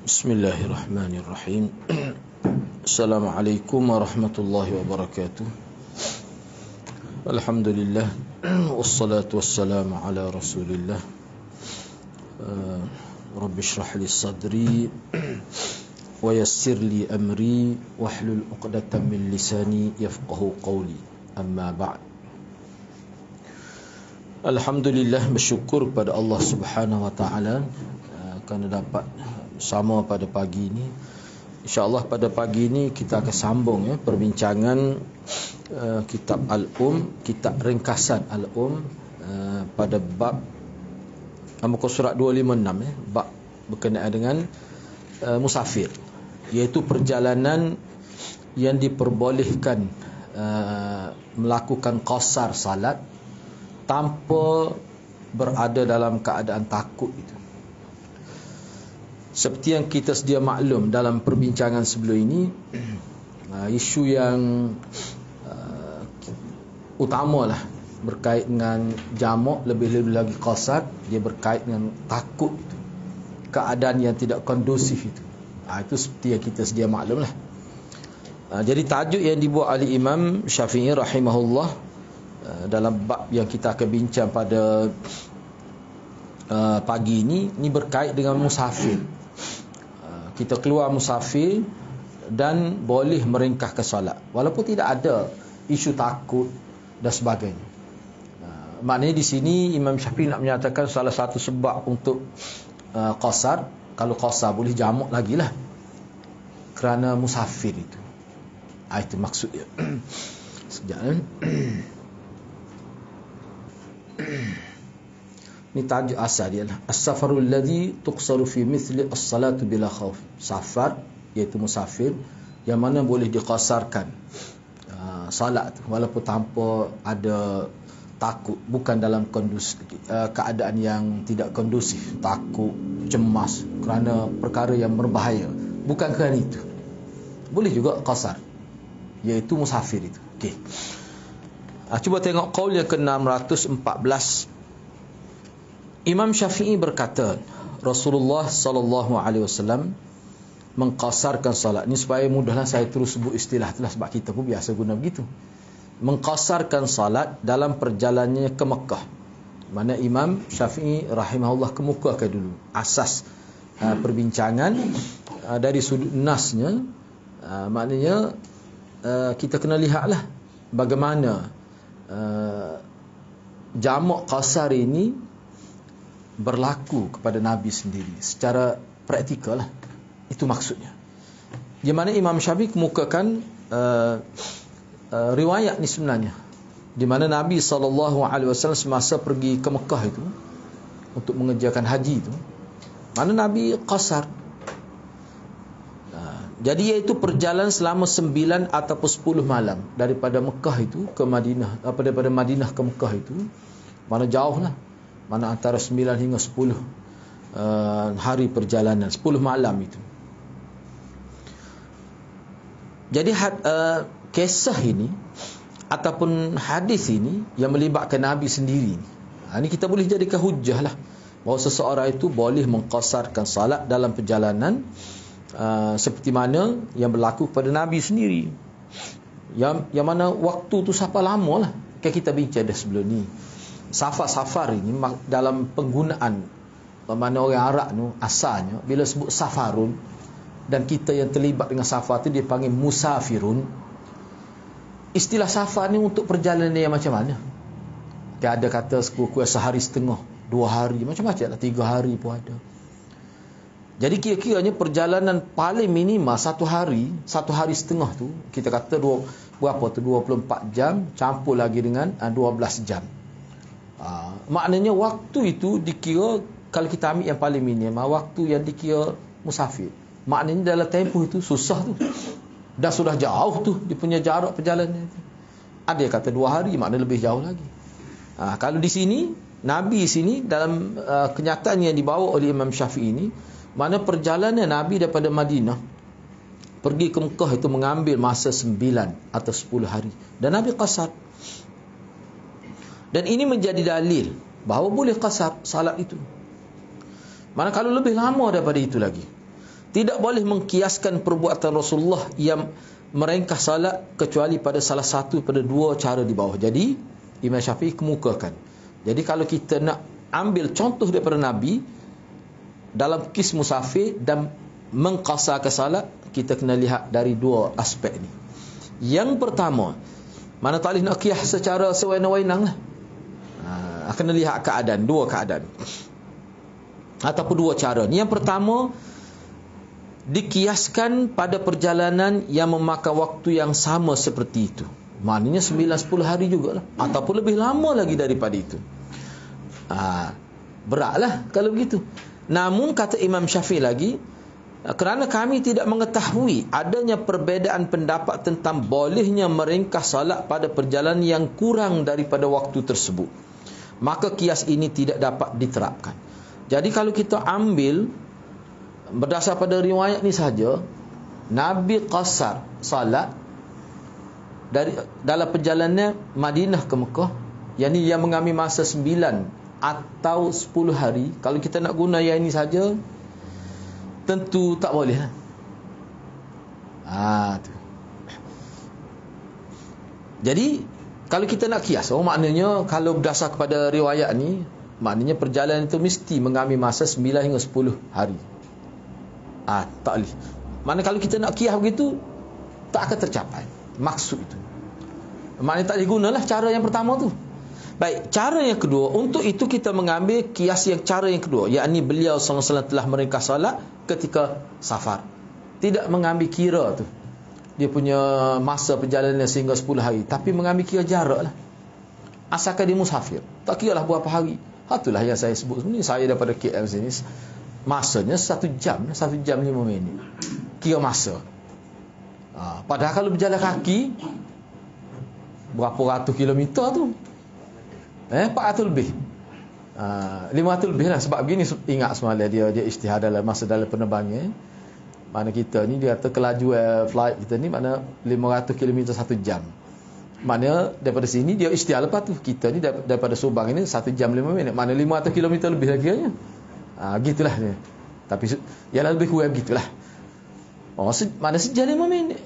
Bismillahirrahmanirrahim. Assalamualaikum warahmatullahi wabarakatuh. Alhamdulillah. Wassalatu wassalamu ala rasulillah. Rabbi shrah li sadri wa yassir li amri wahlul 'uqdatam min lisani yafqahu qawli. Amma ba'd. Alhamdulillah, bersyukur kepada Allah Subhanahu wa taala kerana dapat bersama pada pagi ini. InsyaAllah pada pagi ini kita akan sambung perbincangan kitab kitab ringkasan pada bab muka surat 256 bab berkenaan dengan musafir, iaitu perjalanan yang diperbolehkan melakukan qasar salat tanpa berada dalam keadaan takut itu. Seperti yang kita sedia maklum dalam perbincangan sebelum ini, isu yang utamalah berkait dengan jamak, lebih-lebih lagi qasar, dia berkait dengan takut itu, keadaan yang tidak kondusif itu. Itu seperti yang kita sedia maklum lah. Jadi tajuk yang dibuat oleh Imam Syafi'i rahimahullah dalam bab yang kita akan bincang pada pagi ini berkait dengan musafir. Kita keluar musafir dan boleh meringkahkan solat walaupun tidak ada isu takut dan sebagainya. Maknanya di sini Imam Syafi'i nak menyatakan salah satu sebab untuk qasar, kalau qasar boleh jamak lagi lah, kerana musafir itu. Itu maksudnya. Sekejap. Ini tajuk asal dia lah. As-safarul ladzi tuqsaru fi mithli as-salatu bila khauf. Safar, iaitu musafir, yang mana boleh diqasarkan salat walaupun tanpa ada takut, bukan dalam keadaan yang tidak kondusif, takut, cemas kerana perkara yang berbahaya, bukan kerana itu. Boleh juga qasar, iaitu musafir itu. Okey. Cuba tengok qaul yang ke-614. Imam Syafi'i berkata, Rasulullah sallallahu alaihi wasallam mengqasarkan salat. Ini supaya mudahlah saya terus sebut istilah itulah, sebab kita pun biasa guna begitu. Mengqasarkan salat dalam perjalanannya ke Mekah. Mana Imam Syafi'i rahimahullah kemukakan dulu asas perbincangan dari sudut nasnya. Maknanya kita kena lihatlah bagaimana jamak qasar ini berlaku kepada Nabi sendiri secara praktikal lah. Itu maksudnya. Di mana Imam Syafi'i kemukakan riwayat ni sebenarnya, di mana Nabi SAW semasa pergi ke Mekah itu untuk mengerjakan haji itu, mana Nabi qasar. Jadi iaitu perjalanan selama 9 ataupun 10 malam daripada Mekah itu ke Madinah, daripada Madinah ke Mekah itu, mana jauh lah, mana antara 9 hingga 10 hari perjalanan, 10 malam itu. Jadi kisah ini ataupun hadis ini yang melibatkan Nabi sendiri, ini kita boleh jadikan hujah lah bahawa seseorang itu boleh mengqasarkan salat dalam perjalanan seperti mana yang berlaku pada Nabi sendiri, yang mana waktu tu siapa lama lah. Kan kita bincang dah sebelum ni, safar ini dalam penggunaan mana orang Arab tu asalnya bila sebut safarun, dan kita yang terlibat dengan safar tu dia panggil musafirun. Istilah safar ni untuk perjalanan yang macam mana? Dia ada kata kurang sehari setengah, 2 hari, macam-macam lah, 3 hari pun ada. Jadi kira-kiranya perjalanan paling minimal 1 hari, 1 hari setengah tu kita kata berapa tu, 24 jam campur lagi dengan 12 jam. Maknanya waktu itu dikira, kalau kita ambil yang paling minimal, waktu yang dikira musafir. Maknanya dalam tempoh itu susah tu, dah sudah jauh tu dia punya jarak perjalanan itu. Ada yang kata 2 hari, maknanya lebih jauh lagi. Kalau di sini Nabi sini dalam kenyataan yang dibawa oleh Imam Syafi'i ini, mana perjalanan Nabi daripada Madinah pergi ke Mekah itu mengambil masa 9 atau 10 hari, dan Nabi qasar. Dan ini menjadi dalil bahawa boleh qasar salat itu. Mana kalau lebih lama daripada itu lagi. Tidak boleh mengkiaskan perbuatan Rasulullah yang meringkas salat kecuali pada salah satu pada dua cara di bawah. Jadi Imam Syafi'i kemukakan. Jadi kalau kita nak ambil contoh daripada Nabi dalam kis musafir dan mengqasarkan salat, kita kena lihat dari dua aspek ni. Yang pertama, mana tak boleh nak qiyas secara sewenang-wenang lah. Kena lihat keadaan, dua keadaan ataupun dua cara. Yang pertama, dikiaskan pada perjalanan yang memakan waktu yang sama seperti itu. Maknanya 9-10 hari jugalah, ataupun lebih lama lagi daripada itu. Beratlah kalau begitu. Namun kata Imam Syafi'i lagi, kerana kami tidak mengetahui adanya perbezaan pendapat tentang bolehnya meringkas salat pada perjalanan yang kurang daripada waktu tersebut, maka kias ini tidak dapat diterapkan. Jadi kalau kita ambil berdasar pada riwayat ni saja, Nabi qasar salat dari dalam perjalanan Madinah ke Mekah, yang ni yang mengambil masa 9 atau 10 hari. Kalau kita nak guna yang ini saja, tentu tak boleh. Tu. Jadi kalau kita nak kias, maknanya kalau berdasar kepada riwayat ni, maknanya perjalanan itu mesti mengambil masa 9 hingga 10 hari. Tak boleh. Mana kalau kita nak kias begitu, tak akan tercapai maksud itu. Maknanya tak digunalah cara yang pertama tu. Baik, cara yang kedua, untuk itu kita mengambil kias yang cara yang kedua, yakni beliau SAW telah meringkas salat ketika safar. Tidak mengambil kira tu dia punya masa perjalanan sehingga 10 hari, tapi mengambil kira jarak lah. Asalkan dia musafir, tak kira lah berapa hari. Itulah yang saya sebut ni. Saya daripada KL sini, masanya 1 jam 1 jam 5 minit kira masa. Padahal kalau berjalan kaki berapa ratus kilometer tu, 400 lebih, 500 lebih lah. Sebab begini, ingat semalam dia ijtihad dalam masa dalam penerbangan. Mana kita ni dia kata kelajuan flight kita ni mana 500 km 1 jam. Mana daripada sini dia ijtihad lepas tu. Kita ni daripada Subang ini 1 jam 5 minit. Mana 500 km lebih lagi nya. Gitulah dia. Tapi yang lebih kurang gitulah. Mana sejam 5 minit.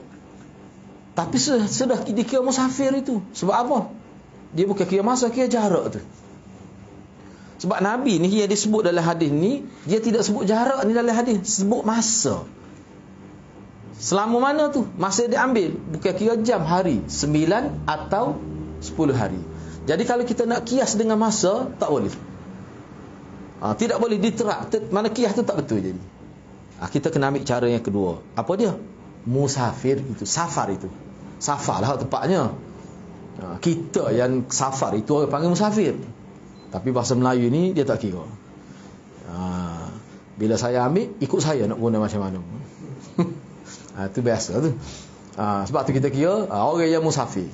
Tapi sudah dikira musafir itu. Sebab apa? Dia bukan kira masa, kira jarak tu. Sebab Nabi ni yang disebut dalam hadis ni, dia tidak sebut jarak ni dalam hadis, sebut masa. Selama mana tu masa dia ambil, bukan kira jam, hari, 9 atau 10 hari. Jadi kalau kita nak kias dengan masa, tak boleh. Tidak boleh diterap. Mana kias tu tak betul jadi. Kita kena ambil cara yang kedua. Apa dia? Musafir itu, safar itu. Safar lah tepatnya. Kita yang safar itu orang panggil musafir. Tapi bahasa Melayu ni dia tak kira. Bila saya ambil, ikut saya nak guna macam mana. Itu biasa tu. Sebab tu kita kira orang yang musafir,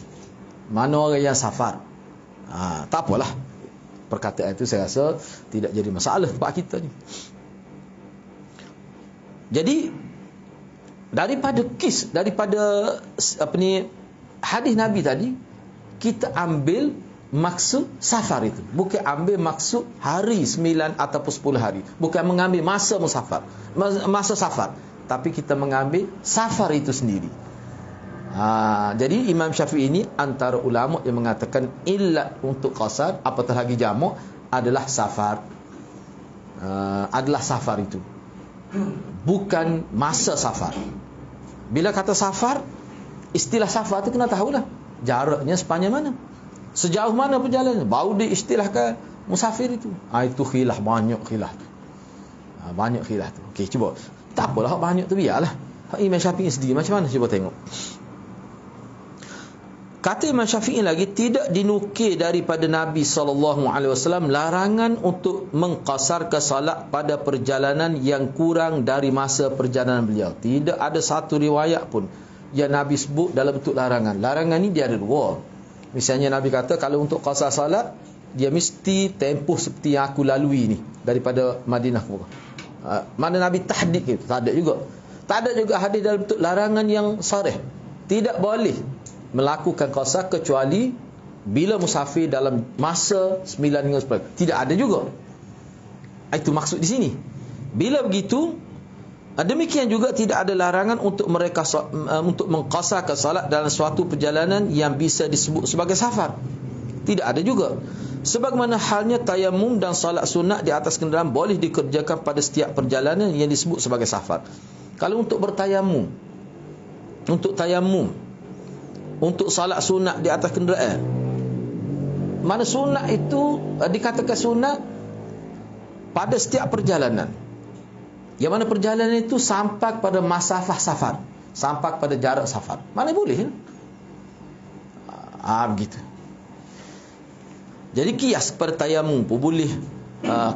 mana orang yang safar. Tak apalah. Perkataan itu saya rasa tidak jadi masalah tempat kita ni. Jadi daripada hadis Nabi tadi, kita ambil maksud safar itu, bukan ambil maksud hari 9 ataupun 10 hari, bukan mengambil masa musafar, masa safar, tapi kita mengambil safar itu sendiri. Jadi Imam Syafi'i ini antara ulama yang mengatakan illat untuk qasar, apatah lagi jamak, adalah safar. Adalah safar itu, bukan masa safar. Bila kata safar, istilah safar itu kena tahulah jaraknya sepanjang mana, sejauh mana perjalanan, baru diistilahkan musafir itu. Itu khilaf, banyak khilaf tu. Banyak khilaf tu. Okey, cuba. Tak apalah, banyak tu biarlah. Imam Syafi'i sendiri macam mana, cuba tengok. Kata Imam Syafi'i lagi, tidak dinukil daripada Nabi SAW larangan untuk mengqasarkan salat pada perjalanan yang kurang dari masa perjalanan beliau. Tidak ada satu riwayat pun yang Nabi sebut dalam bentuk larangan. Larangan ni dia ada dua. Misalnya Nabi kata kalau untuk qasar salat, dia mesti tempoh seperti yang aku lalui ni daripada Madinah ke mana Nabi tahdid itu? Tak ada juga. Tak ada juga hadis dalam bentuk larangan yang sarih. Tidak boleh melakukan qasar kecuali bila musafir dalam masa 9 hingga 10. Tidak ada juga. Itu maksud di sini. Bila begitu, Demikian juga tidak ada larangan untuk mereka untuk mengqasarkan salat dalam suatu perjalanan yang bisa disebut sebagai safar. Tidak ada juga. Sebagaimana halnya tayamum dan salat sunat di atas kenderaan boleh dikerjakan pada setiap perjalanan yang disebut sebagai safar. Kalau untuk bertayamum, untuk tayamum, untuk salat sunat di atas kenderaan, mana sunat itu dikatakan sunat pada setiap perjalanan. Yang mana perjalanan itu sampai pada masafah safar, sampai pada jarak safar. Mana boleh? Begitu. Jadi kias kepada tayamum pun boleh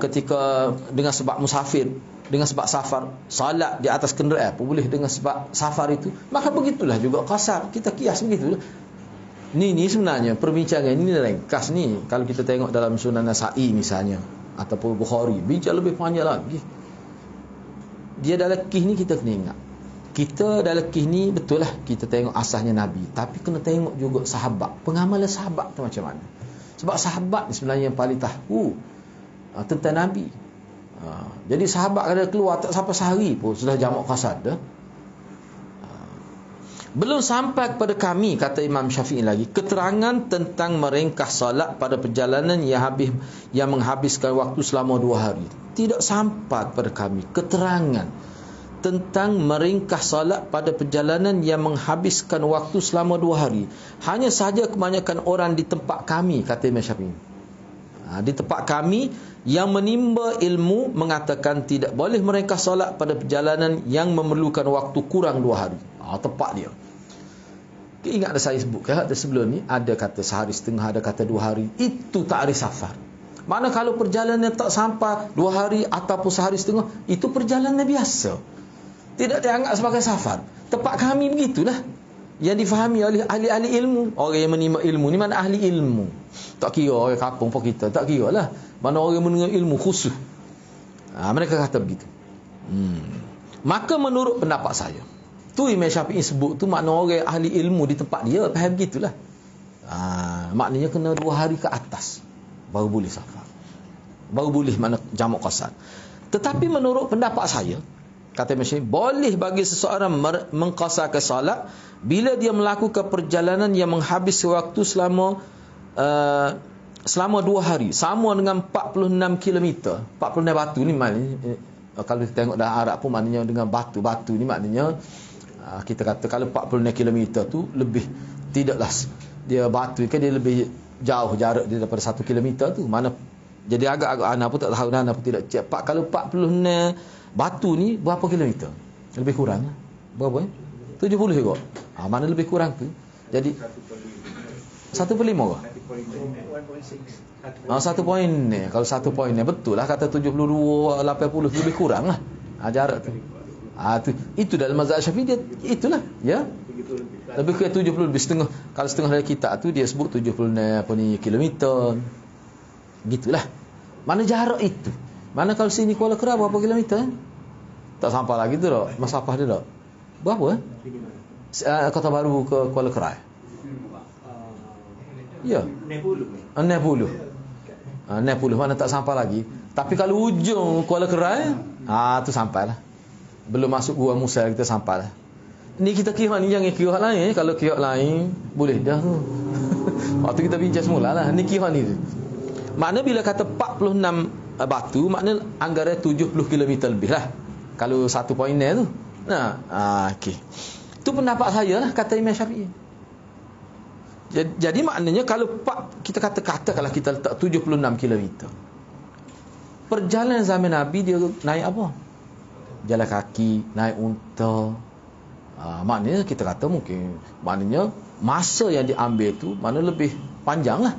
ketika dengan sebab musafir, dengan sebab safar, salat di atas kenderaan pun boleh dengan sebab safar itu. Maka begitulah juga qasar, kita kias begitulah. Ni sebenarnya perbincangan ini ringkas ni. Kalau kita tengok dalam Sunan Nasa'i misalnya ataupun Bukhari, bincang lebih panjang lagi. Dia dalam kisah ni kita kena ingat. Kita dalam kisah ni betul lah kita tengok asasnya Nabi, tapi kena tengok juga sahabat, pengamalan sahabat tu macam mana. Sebab sahabat ni sebenarnya yang paling tahu tentang Nabi. Jadi sahabat kada keluar tak sampai sehari pun sudah jamak qasar dah. Belum sampai kepada kami, kata Imam Syafi'i lagi, keterangan tentang meringkas salat pada perjalanan yang menghabiskan waktu selama 2 hari. Tidak sampai kepada kami keterangan tentang meringkas salat pada perjalanan yang menghabiskan waktu selama 2 hari. Hanya sahaja kebanyakan orang di tempat kami, kata Imam Syafi'i, di tempat kami yang menimba ilmu mengatakan tidak boleh meringkas salat pada perjalanan yang memerlukan waktu kurang 2 hari. Tepat dia. Ingat ada saya sebut sebelum ni, ada kata sehari setengah, ada kata 2 hari. Itu ta'rif safar. Mana kalau perjalanan tak sampai 2 hari ataupun sehari setengah, itu perjalanan biasa, tidak dianggap sebagai safar. Tempat kami begitulah yang difahami oleh ahli-ahli ilmu. Orang yang menimba ilmu ni mana ahli ilmu. Tak kira orang kampung pun kita, tak kira lah. Mana orang yang mendengar ilmu khusus. Mereka kata begitu. Maka menurut pendapat saya, tu Imam Syafi'i sebut tu makna orang ahli ilmu di tempat dia faham begitulah. Maknanya kena 2 hari ke atas baru boleh safar, baru boleh mana jamak qasar. Tetapi menurut pendapat saya, kata Imam Syafi'i, boleh bagi seseorang mengqasarkan salat bila dia melakukan perjalanan yang menghabiskan waktu selama 2 hari, sama dengan 46 km. 46 batu ni maknanya, kalau kita tengok dalam Arab pun maknanya dengan batu-batu ni maknanya, kita kata kalau 46 km tu lebih, tidaklah dia batu kan, dia lebih jauh jarak dia daripada 1 km tu. Mana jadi agak-agak ana pun tak tahu, ana pun tidak cek. Kalau 46 batu ni berapa kilometer? Lebih kurang berapa 70 juga. Mana lebih kurang tu. Jadi 1/5 ke? 1 poin ni. Kalau 1 poin ni betul lah kata 72 80 lebih kurang lah jarak tu. Itu dalam mazhab Syafi'i dia itulah ya. Lebih ke 70 lebih setengah. Kalau setengah dari kita tu dia sebut 70 kilometer. Gitulah. Mana jarak itu? Mana kalau sini Kuala Kera berapa kilometer? Tak sampai lagi tu dak. Masafah dia dak. Berapa? Kota Baru ke Kuala Kera. Ya. 60. 60 mana tak sampai lagi. Tapi kalau ujung Kuala Kera, tu sampailah. Belum masuk Gua Musa kita sampai lah. Ni kita kira ni, jangan kira lain. Kalau kira lain boleh dah tu. Waktu kita bincang semula lah. Ni kira ni. Makna bila kata 46 batu, makna anggaran 70 km lebih lah. Kalau 1 poin ni tu. Okey. Itu pendapat saya lah, kata Imam Syafi'i. Jadi maknanya kalau kita kata kalau kita letak 76 km. Perjalanan zaman Nabi dia naik apa? Jalan kaki, naik unta. Maknanya kita kata mungkin, maknanya masa yang diambil tu mana lebih panjang lah.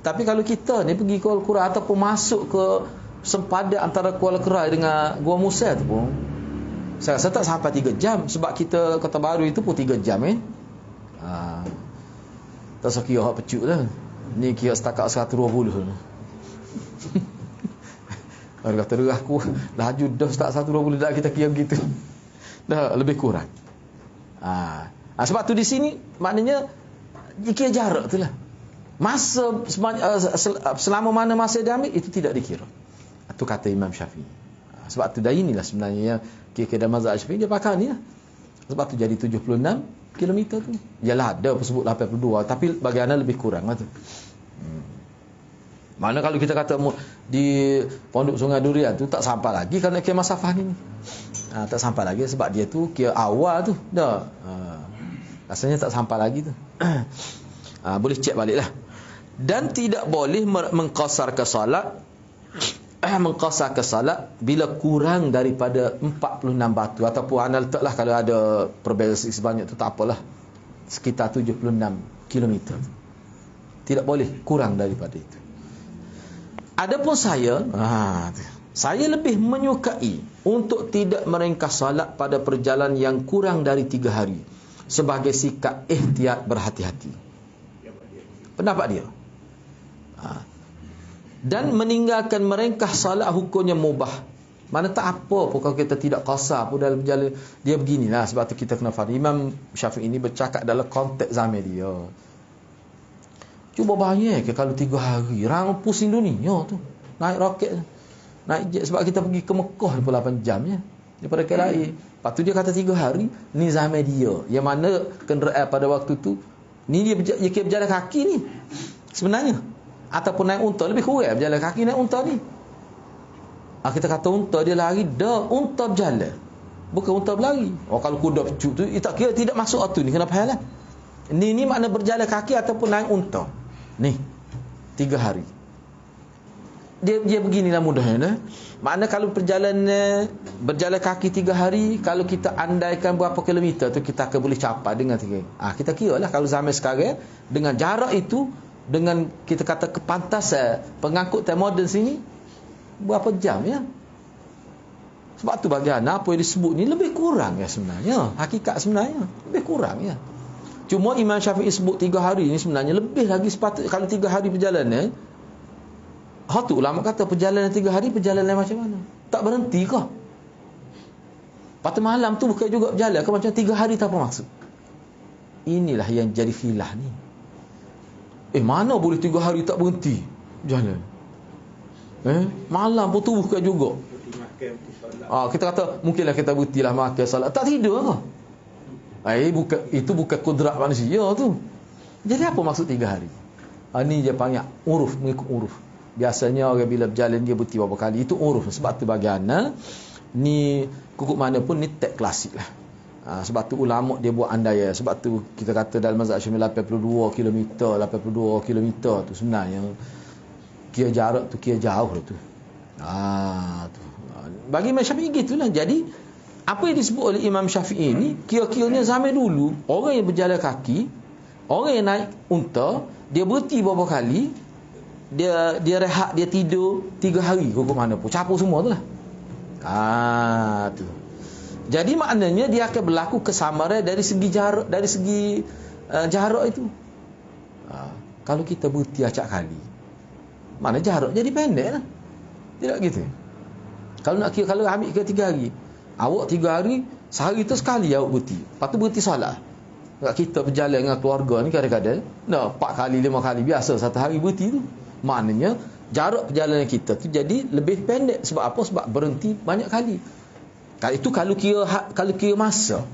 Tapi kalau kita ni pergi Kuala Kera ataupun masuk ke sempadan antara Kuala Kera dengan Gua Musa tu pun, saya rasa tak sampai 3 jam. Sebab kita Kota Baru itu pun 3 jam tak usah kira hak pecuk lah. Ni kira setakat 120 Kalau kata dia aku laju dah start 120 dah, kita kira begitu. Dah lebih kurang. Sebab tu di sini maknanya kira jarak tu lah. Masa selama mana masa dia ambil itu tidak dikira. Itu kata Imam Syafi'i. Sebab tu dari inilah sebenarnya yang kira-kira mazhab Syafi'i dia pakai ni lah. Sebab tu jadi 76 kilometer tu. Yalah ada sebut 82 tapi bagi ana lebih kurang lah tu. Mana kalau kita kata di Pondok Sungai Durian tu tak sampai lagi kerana kira masafah ni. Tak sampai lagi sebab dia tu kira awal tu. Dah. Rasanya tak sampai lagi tu. Boleh cek balik lah. Dan tidak boleh mengqasarkan salat bila kurang daripada 46 batu ataupun anda letaklah kalau ada perbezaan sebanyak tu tak apalah. Sekitar 76 kilometer. Tidak boleh kurang daripada itu. Adapun saya lebih menyukai untuk tidak meringkas salat pada perjalanan yang kurang dari 3 hari sebagai sikap ihtiyat berhati-hati. Pendapat dia. Dan meninggalkan meringkas salat hukumnya mubah. Mana tak apa pun kalau kita tidak qasar pun dalam berjalan. Dia beginilah sebab tu kita kena faham. Imam Syafi'i ini bercakap dalam konteks zaman dia. Cuba bayang kalau 3 hari rang pusing dunia tu. Naik roket, naik jet sebab kita pergi ke Mekah 28 jam ya. Daripada KLIA. Lepas tu dia kata 3 hari ni zaman dia. Yang mana kenderaan pada waktu tu ni dia berjalan kaki ni. Sebenarnya ataupun naik unta lebih kurang berjalan kaki naik unta ni. Kita kata unta dia lari, dah unta berjalan. Bukan unta berlari. Kalau kuda pecut tu tak kira tidak masuk auto ni kena faham lah. Ni makna berjalan kaki ataupun naik unta. Ni 3 hari. Dia beginilah mudahnya. Makna kalau berjalan kaki 3 hari, kalau kita andaikan berapa kilometer tu kita akan boleh capai dengan 3. Kita kira lah kalau zaman sekarang dengan jarak itu, dengan kita kata kepantasan pengangkutan moden sini berapa jam ya. Sebab tu bagi ana apa yang disebut ni lebih kurang ya sebenarnya. Hakikat sebenarnya lebih kurang ya. Cuma Imam Syafi'i sebut 3 hari ni sebenarnya lebih lagi sepatutnya kalau 3 hari perjalanan. Tu ulama kata perjalanan 3 hari perjalanan macam mana? Tak berhenti ke? Pada malam tu bukan juga berjalan ke macam 3 hari tak apa maksud. Inilah yang jadi khilaf ni. Mana boleh 3 hari tak berhenti jalan? Malam pun tu bukan juga. Kita kata mungkinlah kita berhentilah makan salat. Tak tidur ke? Itu bukan kudrat manusia tu. Jadi apa maksud 3 hari? Ni dia panggil uruf, mengikut uruf. Biasanya orang bila berjalan dia berhenti beberapa kali. Itu uruf. Sebab tu bagi ana ni kukuk mana pun ni teks klasik lah. Sebab tu ulama dia buat andaian. Sebab tu kita kata dalam mazhab Syafi'i 82 km tu sebenarnya kira jarak tu kira jauh tu. Bagi Imam Syafi'i gitulah. Jadi apa yang disebut oleh Imam Syafi'i ni kira-kiranya zaman dulu orang yang berjalan kaki, orang yang naik unta, dia berhenti beberapa kali, dia rehat, dia tidur 3 hari kukuk mana pun capur semua tu lah. Tu. Jadi maknanya dia akan berlaku kesamaran dari segi jarak itu. Kalau kita berhenti acak kali, mana jarak jadi pendek lah. Tidak gitu. Kalau nak kira, kalau ambil ke 3 hari, awak 3 hari, sehari tu sekali awak berhenti. Lepas tu berhenti solat. Kita berjalan dengan keluarga ni kadang-kadang 4 kali 5 kali biasa satu hari berhenti tu. Maknanya jarak perjalanan kita tu jadi lebih pendek. Sebab apa? Sebab berhenti banyak kali. Itu kalau kira masa.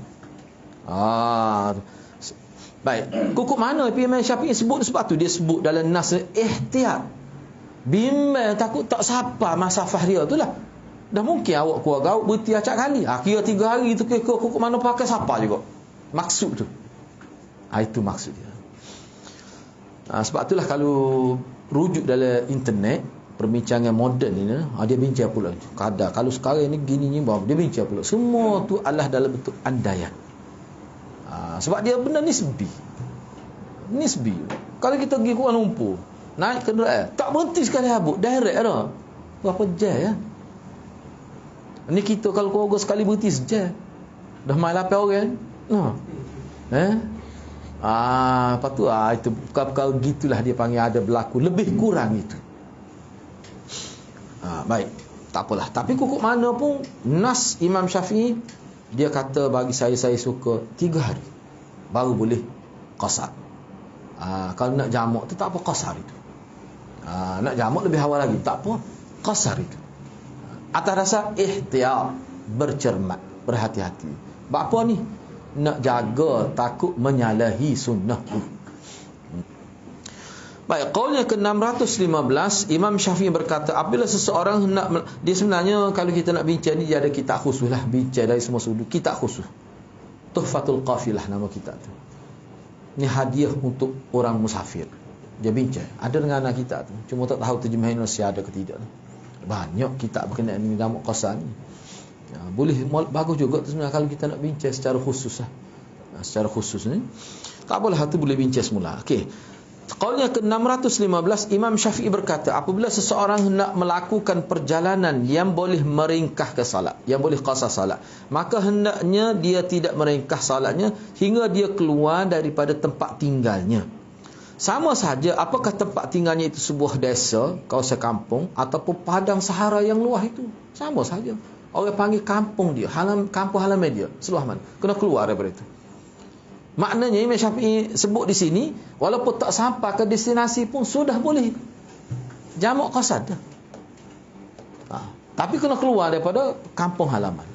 Baik. Kukuk mana Imam Syafi'i sebut? Sebab tu dia sebut dalam nas ihtiyat. Bimbang takut tak sampai masafah dia tu lah. Dah mungkin awak keluarga awak berhenti acak kali. Kira 3 hari tu kira kukuk mana pakai siapa juga. Maksud tu. Itu maksud dia. Sebab itulah kalau rujuk dalam internet perbincangan moden ni dia bincang pula kadar kalau sekarang ni gini dia bincang pula semua tu adalah dalam bentuk andaian. Sebab dia benda nisbi. Kalau kita pergi Kuala Lumpur naik kenderaan tak berhenti sekali habuk direct dah berapa jam ya. Ni kita kalau keluarga sekali berhenti sejam dah main 8 orang. Lepas tu itu perkara gitulah dia panggil ada berlaku lebih kurang itu. Baik, tak apalah. Tapi kukuk mana pun nas Imam Syafi'i dia kata bagi saya suka 3 hari baru boleh qasar. Kalau nak jamak tu tak apa qasar itu. Nak jamak lebih awal lagi tak apa qasar itu. Atas dasar ihtiyat, bercermat, berhati-hati. Sebab apa ni? Nak jaga takut menyalahi sunnah tu. Baik, qaul yang ke-615, Imam Syafi'i berkata, apabila seseorang nak, dia sebenarnya kalau kita nak bincang ni, dia ada kitab khusus lah, bincang dari semua sudut, kitab khusus. Tuhfatul Qafilah nama kitab tu. Ni hadiah untuk orang musafir. Dia bincang, ada dengan anak kitab tu. Cuma tak tahu terjemahan Indonesia ada ke tidak. Banyak kitab berkenaan dengan Jamak Qasar ni. Ya, boleh, bagus juga tu sebenarnya kalau kita nak bincang secara khusus lah. Secara khusus ni. Tak apalah, tu boleh bincang semula. Okey. Qaulnya ke-615, Imam Syafi'i berkata, apabila seseorang nak melakukan perjalanan yang boleh meringkah ke salat, yang boleh qasar salat, maka hendaknya dia tidak meringkah salatnya hingga dia keluar daripada tempat tinggalnya. Sama saja apakah tempat tinggalnya itu sebuah desa, kawasan kampung, ataupun padang sahara yang luas itu. Sama saja. Orang panggil kampung dia, kampung halaman dia, seluas mana. Kena keluar daripada itu. Maknanya Imam Syafi'i sebut di sini, walaupun tak sampai ke destinasi pun sudah boleh jamak qasar dah. Tapi kena keluar daripada kampung halaman.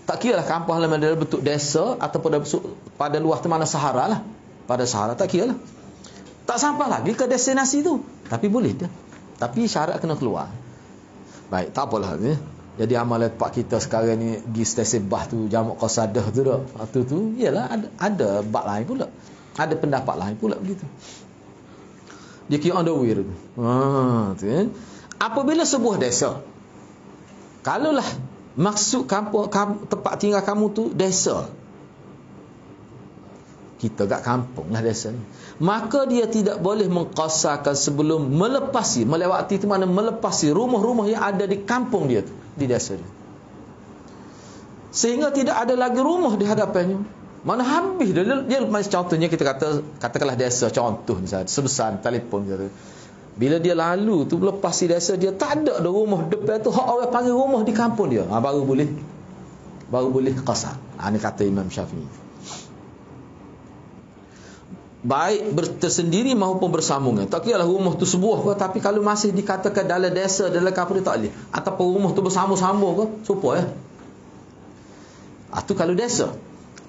Tak kira lah kampung halaman dalam bentuk desa ataupun pada luar mana Sahara lah. Pada Sahara tak kira lah. Tak sampai lagi ke destinasi tu, tapi boleh dah. Tapi syarat kena keluar. Baik, tak apalah ni. Jadi amalan pak kita sekarang ni pergi stesen bah tu jamak qasar dah tu dak. Tu iyalah ada bab lain pula. Ada pendapat lain pula begitu. Dia kira on the way tu. Tu kan. Apabila sebuah desa, kalaulah maksud kampung tempat tinggal kamu tu desa, kita kat kampung lah desa ni, maka dia tidak boleh mengqasarkan sebelum melewati itu mana melepasi rumah-rumah yang ada di kampung dia tu, di desa dia, sehingga tidak ada lagi rumah di hadapannya. Mana habis dia macam contohnya kita katakanlah desa contoh misalnya sebesar telefon gitu. Bila dia lalu tu melepasi desa dia, tak ada rumah depan tu, hak orang panggil rumah di kampung dia, baru boleh qasar. Ini kata Imam Syafi'i. Baik tersendiri maupun bersambungan. Tak kira lah rumah tu sebuah ke, tapi kalau masih dikatakan dalam desa, dalam kampung dia tak boleh. Ataupun rumah tu bersambung-sambung ke, supaya tu kalau desa.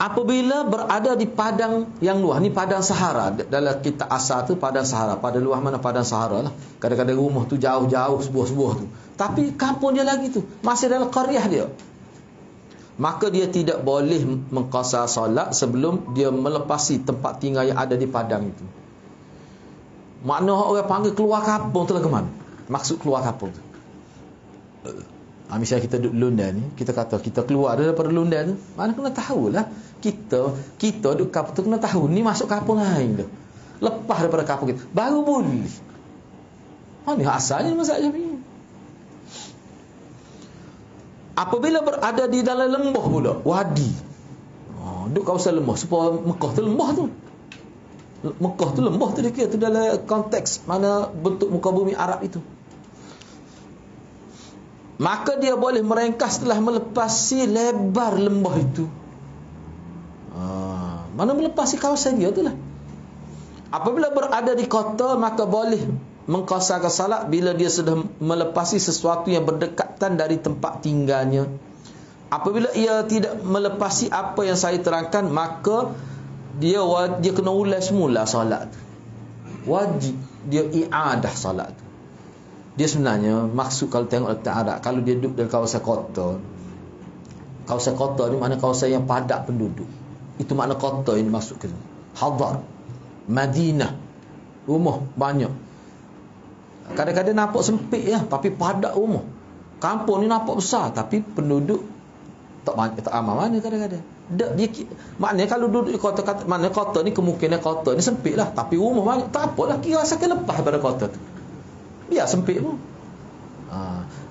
Apabila berada di padang yang luas, ni padang Sahara, dalam kitab asal tu padang Sahara, pada luar mana padang Sahara lah. Kadang-kadang rumah tu jauh-jauh sebuah-sebuah tu, tapi kampung dia lagi tu, masih dalam qaryah dia, maka dia tidak boleh mengqasar solat sebelum dia melepasi tempat tinggal yang ada di padang itu. Makna orang panggil keluar kampung tu lah ke mana? Maksud keluar kampung tu. Misalnya kita duduk Lundan ni, kita kata kita keluar daripada Lundan tu, mana kena tahulah. Kita duduk kampung tu kena tahu ni masuk kampung lain tu. Lepas daripada kampung kita baru boleh. Ni asalnya masalah Syafi'i. Apabila berada di dalam lembah pula, wadi. Duduk kawasan lembah, supaya Mekah tu lembah tu. Mekah tu lembah tu dia kira tu dalam konteks mana bentuk muka bumi Arab itu. Maka dia boleh merengkas setelah melepasi lebar lembah itu. Mana melepasi kawasan dia tu lah. Apabila berada di kota, maka boleh mengqasarkan salat bila dia sudah melepasi sesuatu yang berdekatan dari tempat tinggalnya. Apabila ia tidak melepasi apa yang saya terangkan, maka dia kena ulang semula salat tu. Wajib dia i'adah salat tu. Dia sebenarnya maksud kalau tengok letak Arab, kalau dia duduk dalam kawasan kota ni mana kawasan yang padat penduduk. Itu makna kota yang dimaksudkan. Hadar, Madinah, rumah banyak. Kadang-kadang nampak sempit ya, tapi padat rumah. Kampung ni nampak besar, tapi penduduk tak aman mana kadang-kadang. Maknanya kalau duduk di kota, maknanya kota ni kemungkinan kota ni sempit lah, tapi rumah banyak. Tak apalah, kira asalkan lepas daripada kota tu, biar sempit pun.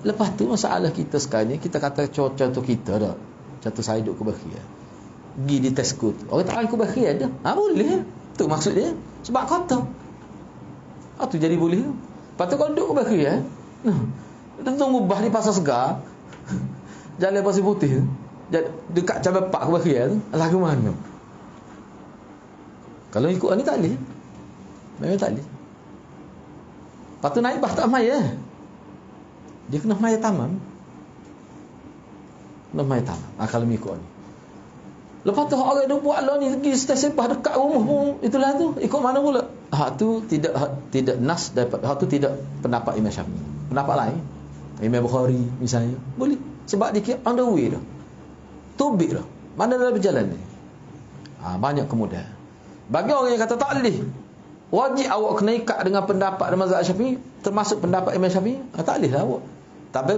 Lepas tu masalah kita sekarang ni, kita kata contoh kita dah. Contoh saya duduk ke Bakhia, pergi di Tesco tu, orang tak akan ke Bakhia ada. Boleh. Tu maksud dia, sebab kota. Tu jadi boleh. Lepas tu kalau duduk ke Bakhia, kita tunggu bah di Pasar Segar, Jalan Pasir Putih, dekat Cabai Pak ke Bakhia tu, lagu mana? Kalau ikut ni tak boleh. Memang tak boleh. Lepas tu naik bah tak mai Dia kena maya tamam. Kena maya tamam. Kalau mengikut ni. Lepas tu orang dia buat lah ni pergi sempah dekat rumah pun itulah tu. Ikut mana pula? Hak tu tidak nas dapat. Hak tu tidak pendapat Imam Syafi'i. Pendapat lain. Imam Bukhari misalnya. Boleh. Sebab dia on the way dah. Tubik dah. Mana dalam berjalan ni? Banyak kemudahan. Bagi orang yang kata tak boleh. Wajib awak kena ikat dengan pendapat mazhab Syafi'i, termasuk pendapat Imam Syafi'i. Tak boleh lah awak. Tapi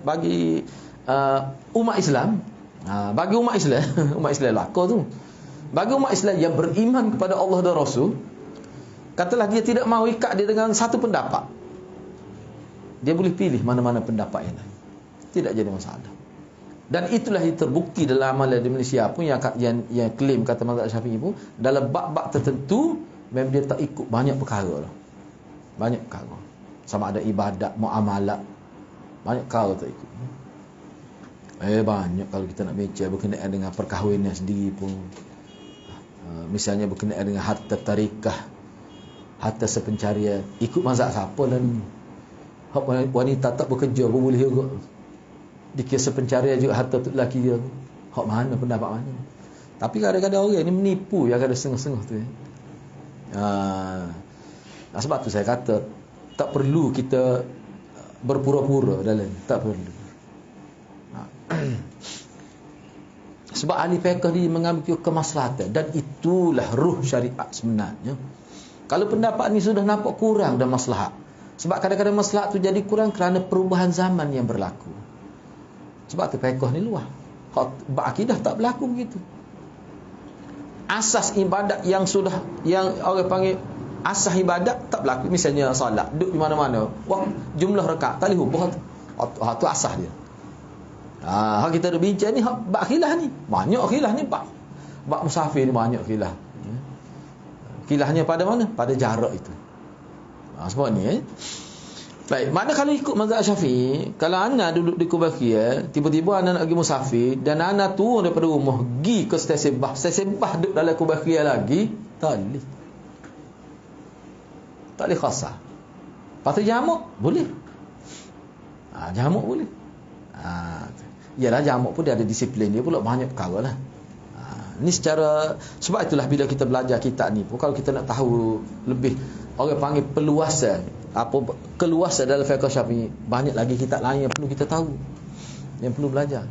bagi umat Islam, bagi umat Islam, umat Islam laka tu. Bagi umat Islam yang beriman kepada Allah dan Rasul, katalah dia tidak mahu ikat dia dengan satu pendapat. Dia boleh pilih mana-mana pendapat yang lain. Tidak jadi masalah. Dan itulah yang terbukti dalam amalan di Malaysia pun yang klaim kata mazhab Syafi'i pun dalam bab-bab tertentu memang dia tak ikut banyak perkara lah. Banyak perkara. Sama ada ibadat, muamalat. Banyak perkara tak ikut. Banyak kalau kita nak bincang berkenaan dengan perkahwinan sendiri pun. Misalnya berkenaan dengan harta tarikah, harta sepencarian. Ikut mazhab siapa lah ni? Hak wanita tak bekerja pun boleh juga. Dikira sepencarian juga harta tu lelaki dia. Hak mana, pendapat mana? Tapi kadang-kadang orang ni menipu yang ada setengah-setengah tu. Sebab tu saya kata tak perlu kita berpura-pura dalam, tak perlu. Sebab ahli fiqh ni mengambil kemaslahatan dan itulah ruh syariat sebenarnya. Kalau pendapat ni sudah nampak kurang dan maslahat. Sebab kadang-kadang maslahat tu jadi kurang kerana perubahan zaman yang berlaku. Sebab tu fiqh ni luas. Akidah tak berlaku begitu. Asas ibadat yang orang panggil asas ibadat tak berlaku. Misalnya solat, duduk di mana-mana, jumlah rakaat tak boleh ubah tu. Tu asas dia. Hak kita ada bincang ni bab khilaf ni. Banyak khilaf ni bab musafir ni banyak khilaf. Khilafnya pada mana? Pada jarak itu. Sebab ni baik, mana kalau ikut mazhab Syafi'i, kalau anak duduk di Kubakhiyah, tiba-tiba anak nak pergi musafir dan anak turun daripada rumah pergi ke stesen bah duduk dalam Kubakhiyah lagi, tak boleh. Tak boleh khasar. Patut jamak boleh. Jamak boleh. Yalah jamak pun dia ada disiplin dia pula, banyak perkara lah. Ni secara, sebab itulah bila kita belajar kitab ni pun, kalau kita nak tahu lebih, orang panggil peluasan, keluasan dalam fiqh Syafi'i, banyak lagi kitab lain yang perlu kita tahu, yang perlu belajar.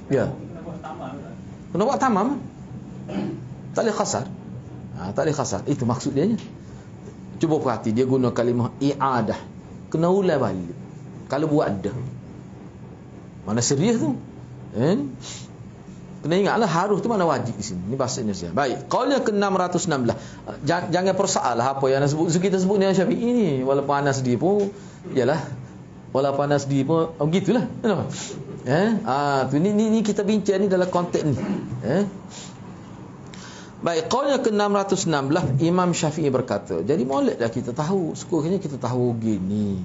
Ya. Kena buat tamam. Tak boleh khasar. Tak boleh khasar. Itu maksud dia. Cuba perhati, dia guna kalimah i'adah. Kena ulang balik. Kalau buat dah. Mana serius tu? Kena ingatlah harus tu mana wajib di sini. Ini bahasa Indonesia. Baik, qaul yang ke-616. Jangan persoal lah apa yang kita sebut ni Syafi'i ni. Walaupun Anas dia pun yalah. Walaupun Anas dia pun begitulah. Tu ni kita bincang ni dalam konteks ni. Baik, qaul yang ke-616 Imam Syafi'i berkata. Jadi moleklah kita tahu, sekurangnya kita tahu gini.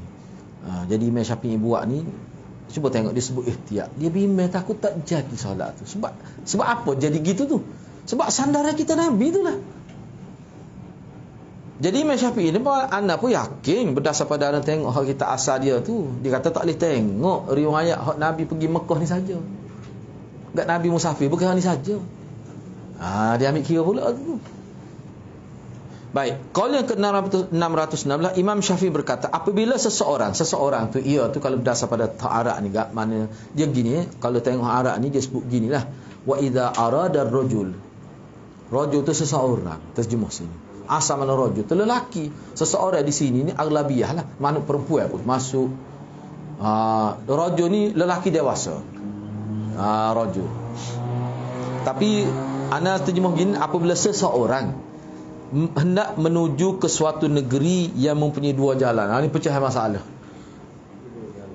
Jadi Imam Syafi'i buat ni, cuba tengok dia sebut ihtiyat. Dia bimbang takut tak jadi solat tu. Sebab apa jadi gitu tu? Sebab sandaran kita Nabi tu lah. Jadi Imam Syafi'i ni anak pun yakin berdasar pada anak tengok hak kita asal dia tu. Dia kata tak boleh tengok riwayat hak Nabi pergi Mekah ni saja. Enggak Nabi musafir bukan ni saja. Dia ambil kira pula tu. Baik, qaul yang ke-616 Imam Syafi'i berkata, apabila seseorang tu ia tu kalau berdasar pada ta'arak ni gak mana dia gini kalau tengok arak ni dia sebut ginilah, wa idza arada ar-rajul tu seseorang, terjemah sini asal mana rajul tu lelaki, seseorang di sini ni aghlabiyah lah, mana perempuan pun masuk. Rajul ni lelaki dewasa, rajul. Tapi ana terjemah gini, apabila seseorang hendak menuju ke suatu negeri yang mempunyai dua jalan. Ini pecahan masalah.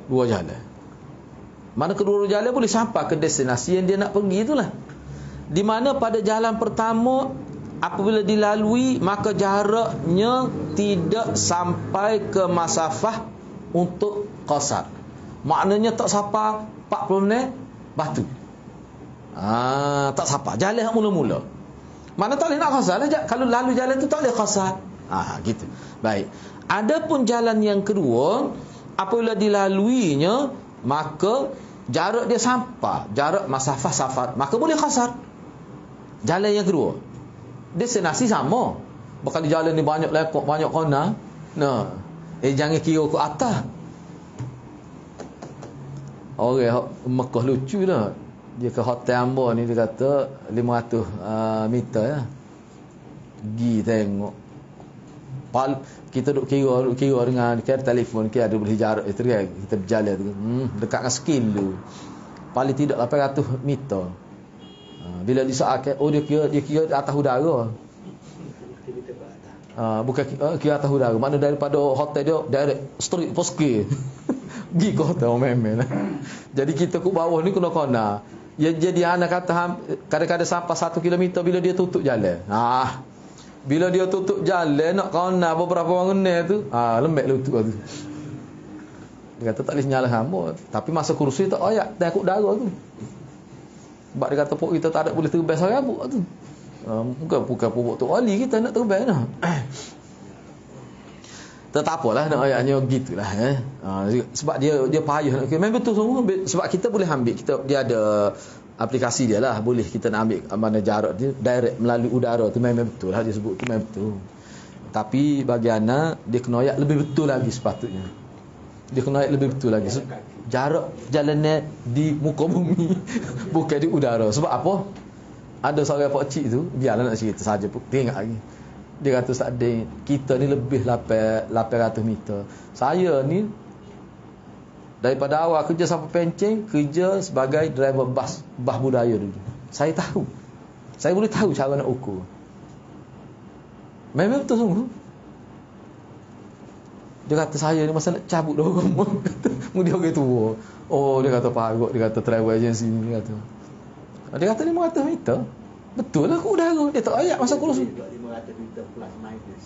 Dua jalan. Mana kedua jalan boleh sampai ke destinasi yang dia nak pergi itulah. Di mana pada jalan pertama apabila dilalui maka jaraknya tidak sampai ke masafah untuk qasar. Maknanya tak sampai 40 minit batu. Tak sampai. Jalan mula-mula. Mana tak boleh nak khasar lah. Kalau lalu jalan tu tak boleh khasar. Gitu. Baik. Adapun jalan yang kedua, apabila dilaluinya, maka jarak dia sampai, jarak masafah safar, maka boleh qasar. Jalan yang kedua, destinasi sama. Bakal di jalan ni banyak lepok, banyak kona. Nah, jangan kira ke atas. Orang Mekah lucu dah. Dia ke hotel Amber ni, dia kata 500 meter ya. Pergi tengok. Kita duk kira dengan kira telefon, kira ada boleh jarak itu kan. Kita berjalan tu. Dekat dengan skin tu. Paling tidak 800 meter. Bila disoalkan, dia kira atas udara. Bukan kira atas udara. Mana daripada hotel dia direct straight poske. Pergi ke hotel memang. Jadi kita ke bawah ni kena kona. Ya, jadi anak kata kadang-kadang sampai 1 kilometer bila dia tutup jalan. Bila dia tutup jalan nak kona beberapa bangunan tu, lembek lutut tu. Dia kata tak boleh nyala hamba, tapi masa kursi tak ayak takut darah tu. Sebab dia kata pok kita tak ada boleh terbang saya rambut tu. Bukan pokok tu wali kita nak terbang dah. Tak apalah nak ayatnya gitulah sebab dia payah nak memang betul semua sebab kita boleh ambil dia ada aplikasi dia lah, boleh kita nak ambil mana jarak dia direct melalui udara tu, memang betul lah dia sebut tu, memang betul. Tapi bagi anak dia kena ayat lebih betul lagi sepatutnya. Dia kena ayat lebih betul lagi. Jarak jalannya di muka bumi bukan di udara. Sebab apa? Ada seorang pak cik tu, biarlah nak cerita saja, tengok lagi. Dia kata Ustaz Din, kita ni lebih 800 meter. Saya ni daripada awal kerja sampai pencen, kerja sebagai driver bas budaya dulu. Saya tahu. Saya boleh tahu cara nak ukur. Memang betul sungguh. Dia kata saya ni masa nak cabut dah orang. Dia orang tua. Dia kata parut, dia kata travel agency ni, dia kata. Dia kata 500 meter. Betul lah aku udara. Dia tak ayak masa kurus. 500 meter plus minus.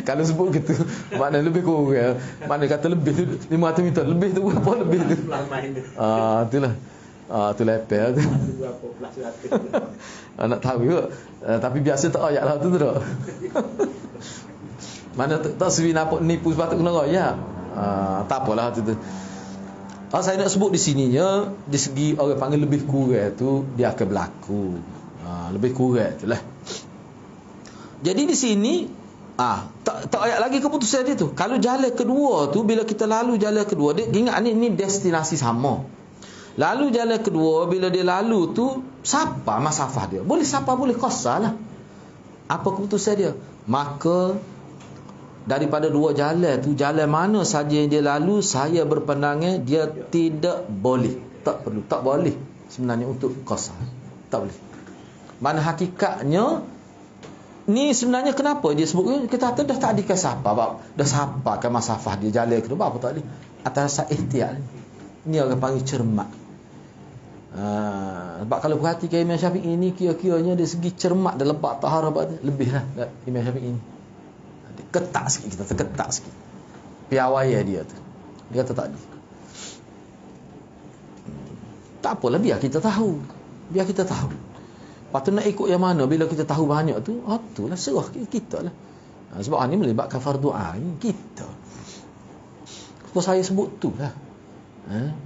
Kalau sebut gitu, makna lebih kurang. Makna kata lebih 500 meter, lebih tu apa lebih tu? Plus minus. Itulah. Tu lepel tu. Berapa plus 100. Nak tahu juga. Tapi biasa tak ayak lah tu tak. Mana tak sewi nampak nipu sebab tu kena royak. Tak apalah tu. Saya nak sebut di sininya, di segi orang panggil lebih kurang tu, dia akan berlaku. Lebih kurang tu lah. Jadi di sini, tak ayat lagi keputusan dia tu. Kalau jalan kedua tu, bila kita lalu jalan kedua, dia ingat ni destinasi sama. Lalu jalan kedua, bila dia lalu tu, siapa masafah dia? Boleh siapa, boleh qasar lah. Apa keputusan dia? Maka daripada dua jalan tu, jalan mana saja yang dia lalu, saya berpandangan dia tidak boleh, tak perlu, tak boleh sebenarnya untuk qasar. Tak boleh. Mana hakikatnya ni sebenarnya kenapa dia sebut kita kata dah tak ada siapa, dah siapa kan masafah dia jalan kedua, apa tak boleh atas ihtiyat. Ni orang panggil cermat. Sebab kalau perhatikan Imam Syafi'i ni, kira-kiranya dari segi cermat dan lebat taharah lebih lah Imam Syafi'i ni. Ketak sikit, kita terketak sikit piawaian dia tu. Dia kata tak ada. Tak apalah, biar kita tahu. Patut nak ikut yang mana bila kita tahu banyak tu, itulah serah kita lah. Sebab ni melibatkan fardu ain kita. Apa saya sebut tu lah.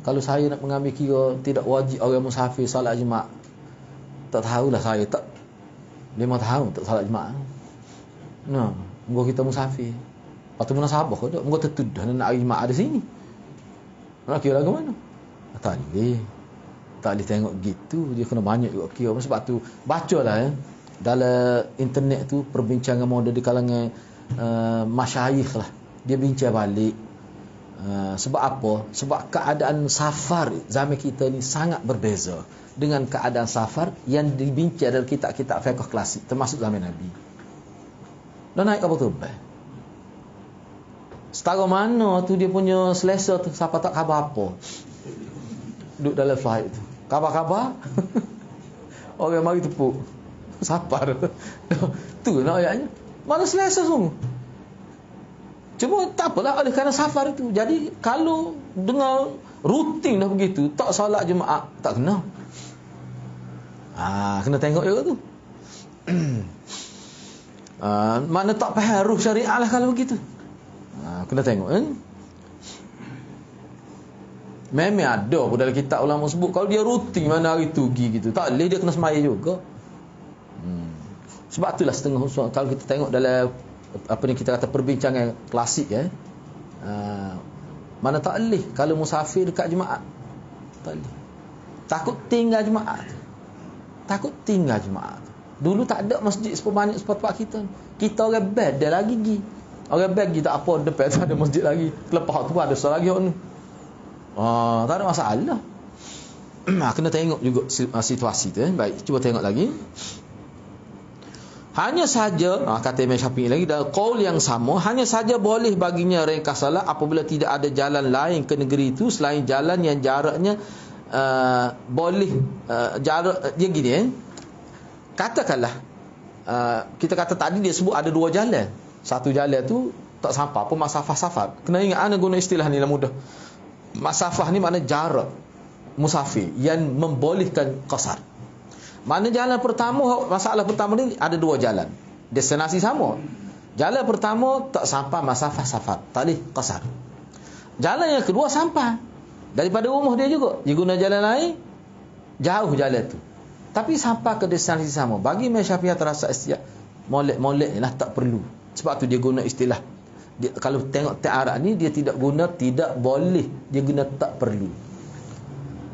Kalau saya nak mengambil kira tidak wajib orang musafir salat Jumaat, tak tahulah saya tak 5 tahun tak salat Jumaat. Moga kita musafir. Patut munasabah ke tak? Moga tertudah nak hari Jumaat ada sini. Nak kira lagu mana? Tak boleh tengok gitu. Dia kena banyak juga kira. Sebab tu bacalah dalam internet tu perbincangan moden di kalangan masyayikh lah. Dia bincang balik. Sebab apa? Sebab keadaan safar zaman kita ni sangat berbeza dengan keadaan safar yang dibincang dalam kitab-kitab fiqh klasik termasuk zaman Nabi. Dah naik kapal terbang. Setara mana tu dia punya selesa tu, siapa tak khabar apa. Duduk dalam flight tu. Khabar-khabar. Orang mari tepuk. Sapar. Tu nak ayatnya. Mana selesa semua. Cuma tak apalah oleh kerana safar itu. Jadi kalau dengar rutin dah begitu, tak salat Jumaat, tak kena. Kena tengok juga tu. Mana tak faham ruh syariah lah kalau begitu. Kena tengok Memang ada pun dalam kitab ulama sebut kalau dia rutin mana hari tu pergi gitu, tak boleh dia kena semaya juga. Sebab itulah setengah usul kalau kita tengok dalam apa ni kita kata perbincangan klasik mana tak boleh kalau musafir dekat jemaat. Tak boleh. Takut tinggal jemaat. Takut tinggal jemaat. Dulu tak ada masjid sebanyak tempat kita. Kita orang bed dia lagi pergi. Orang bed pergi tak apa depan tu ada masjid lagi. Lepas tu ada solat lagi ni. Tak ada masalah. Kena tengok juga situasi tu. Baik, cuba tengok lagi. Hanya saja, kata Imam Syafi'i lagi, dalam qaul yang sama, hanya saja boleh baginya ringkas salat apabila tidak ada jalan lain ke negeri itu selain jalan yang jaraknya boleh jarak dia gini katakanlah kita kata tadi dia sebut ada dua jalan. Satu jalan tu tak sampai apa masafah safar. Kena ingat ana guna istilah ni lah mudah. Masafah ni makna jarak musafir yang membolehkan qasar. Mana jalan pertama, masalah pertama ni ada dua jalan. Destinasi sama. Jalan pertama tak sampai masafah safar, tak boleh qasar. Jalan yang kedua sampai. Daripada rumah dia juga. Dia guna jalan lain, jauh jalan tu. Tapi sampai ke destinasi sama. Bagi Imam Syafi'i terasa istiak molek-molek lah tak perlu. Sebab tu dia guna istilah. Dia, kalau tengok ta'arab ni dia tidak guna tidak boleh, dia guna tak perlu.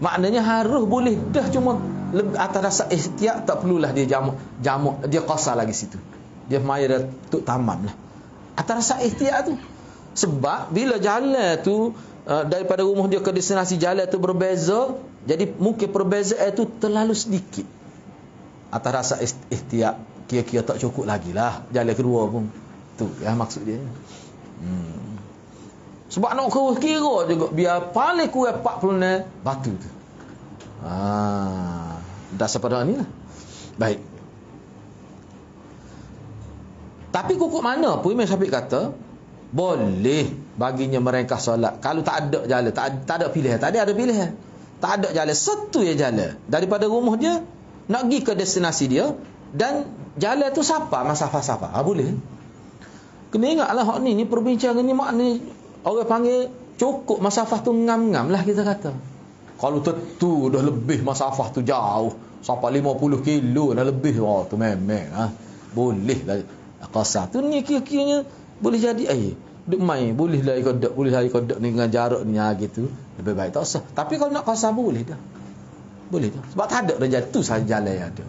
Maknanya harus boleh dah, cuma atas dasar ihtiyat tak perlulah dia jamak dia qasar lagi situ. Dia maya dah tuk tamam lah. Atas dasar ihtiyat tu. Sebab bila jalan tu daripada rumah dia ke destinasi jalan tu berbeza, jadi mungkin perbezaan itu terlalu sedikit. Atas dasar ihtiyat kira-kira tak cukup lagi lah jalan kedua pun. Tu yang maksud dia. Sebab nak kira juga biar paling kurang 40 batu tu. Dasar pada ni lah. Baik. Tapi kukuk mana pun Imam Syafi'i kata boleh baginya merengkas solat kalau tak ada jalan, tak ada pilihan. Tadi ada pilihan. Tak ada jalan, satu je jalan daripada rumah dia nak pergi ke destinasi dia, dan jalan tu siapa masafah siapa. Boleh. Kena ingatlah hak ni perbincangan ni maknanya orang panggil cukup masafah tu ngam-ngam lah kita kata. Kalau tentu dah lebih masafah tu jauh sampai 50 kilo dah lebih, tu memang boleh lah qasar tu ni kira-kiranya boleh jadi duk main boleh lah ikut ni dengan jarak ni gitu lebih baik tak usah. Tapi kalau nak qasar boleh dah sebab tak ada dah jatuh saja jalan yang ada.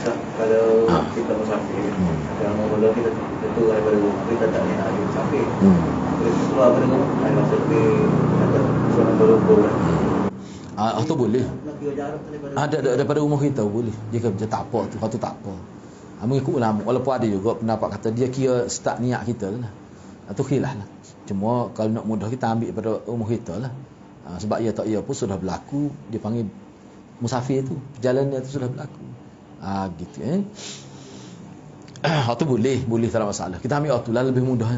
Kalau kita musafir kalau mula kita tentu daripada rumah kita tak nak lagi musafir kita keluar daripada rumah masa lebih ada suara berhubung tu boleh ada daripada rumah kita boleh dia kata tak apa tu waktu tak apa. Mengikut ulama walaupun ada juga pendapat kata dia kira start niat kita lah. Itu khilaf lah. Cuma kalau nak mudah kita ambil daripada rumah kita lah. Sebab ia tak ia pun sudah berlaku, dia panggil musafir tu, perjalanan tu sudah berlaku. Gitu tu boleh tak ada masalah. Kita ambil tu lah lebih mudah.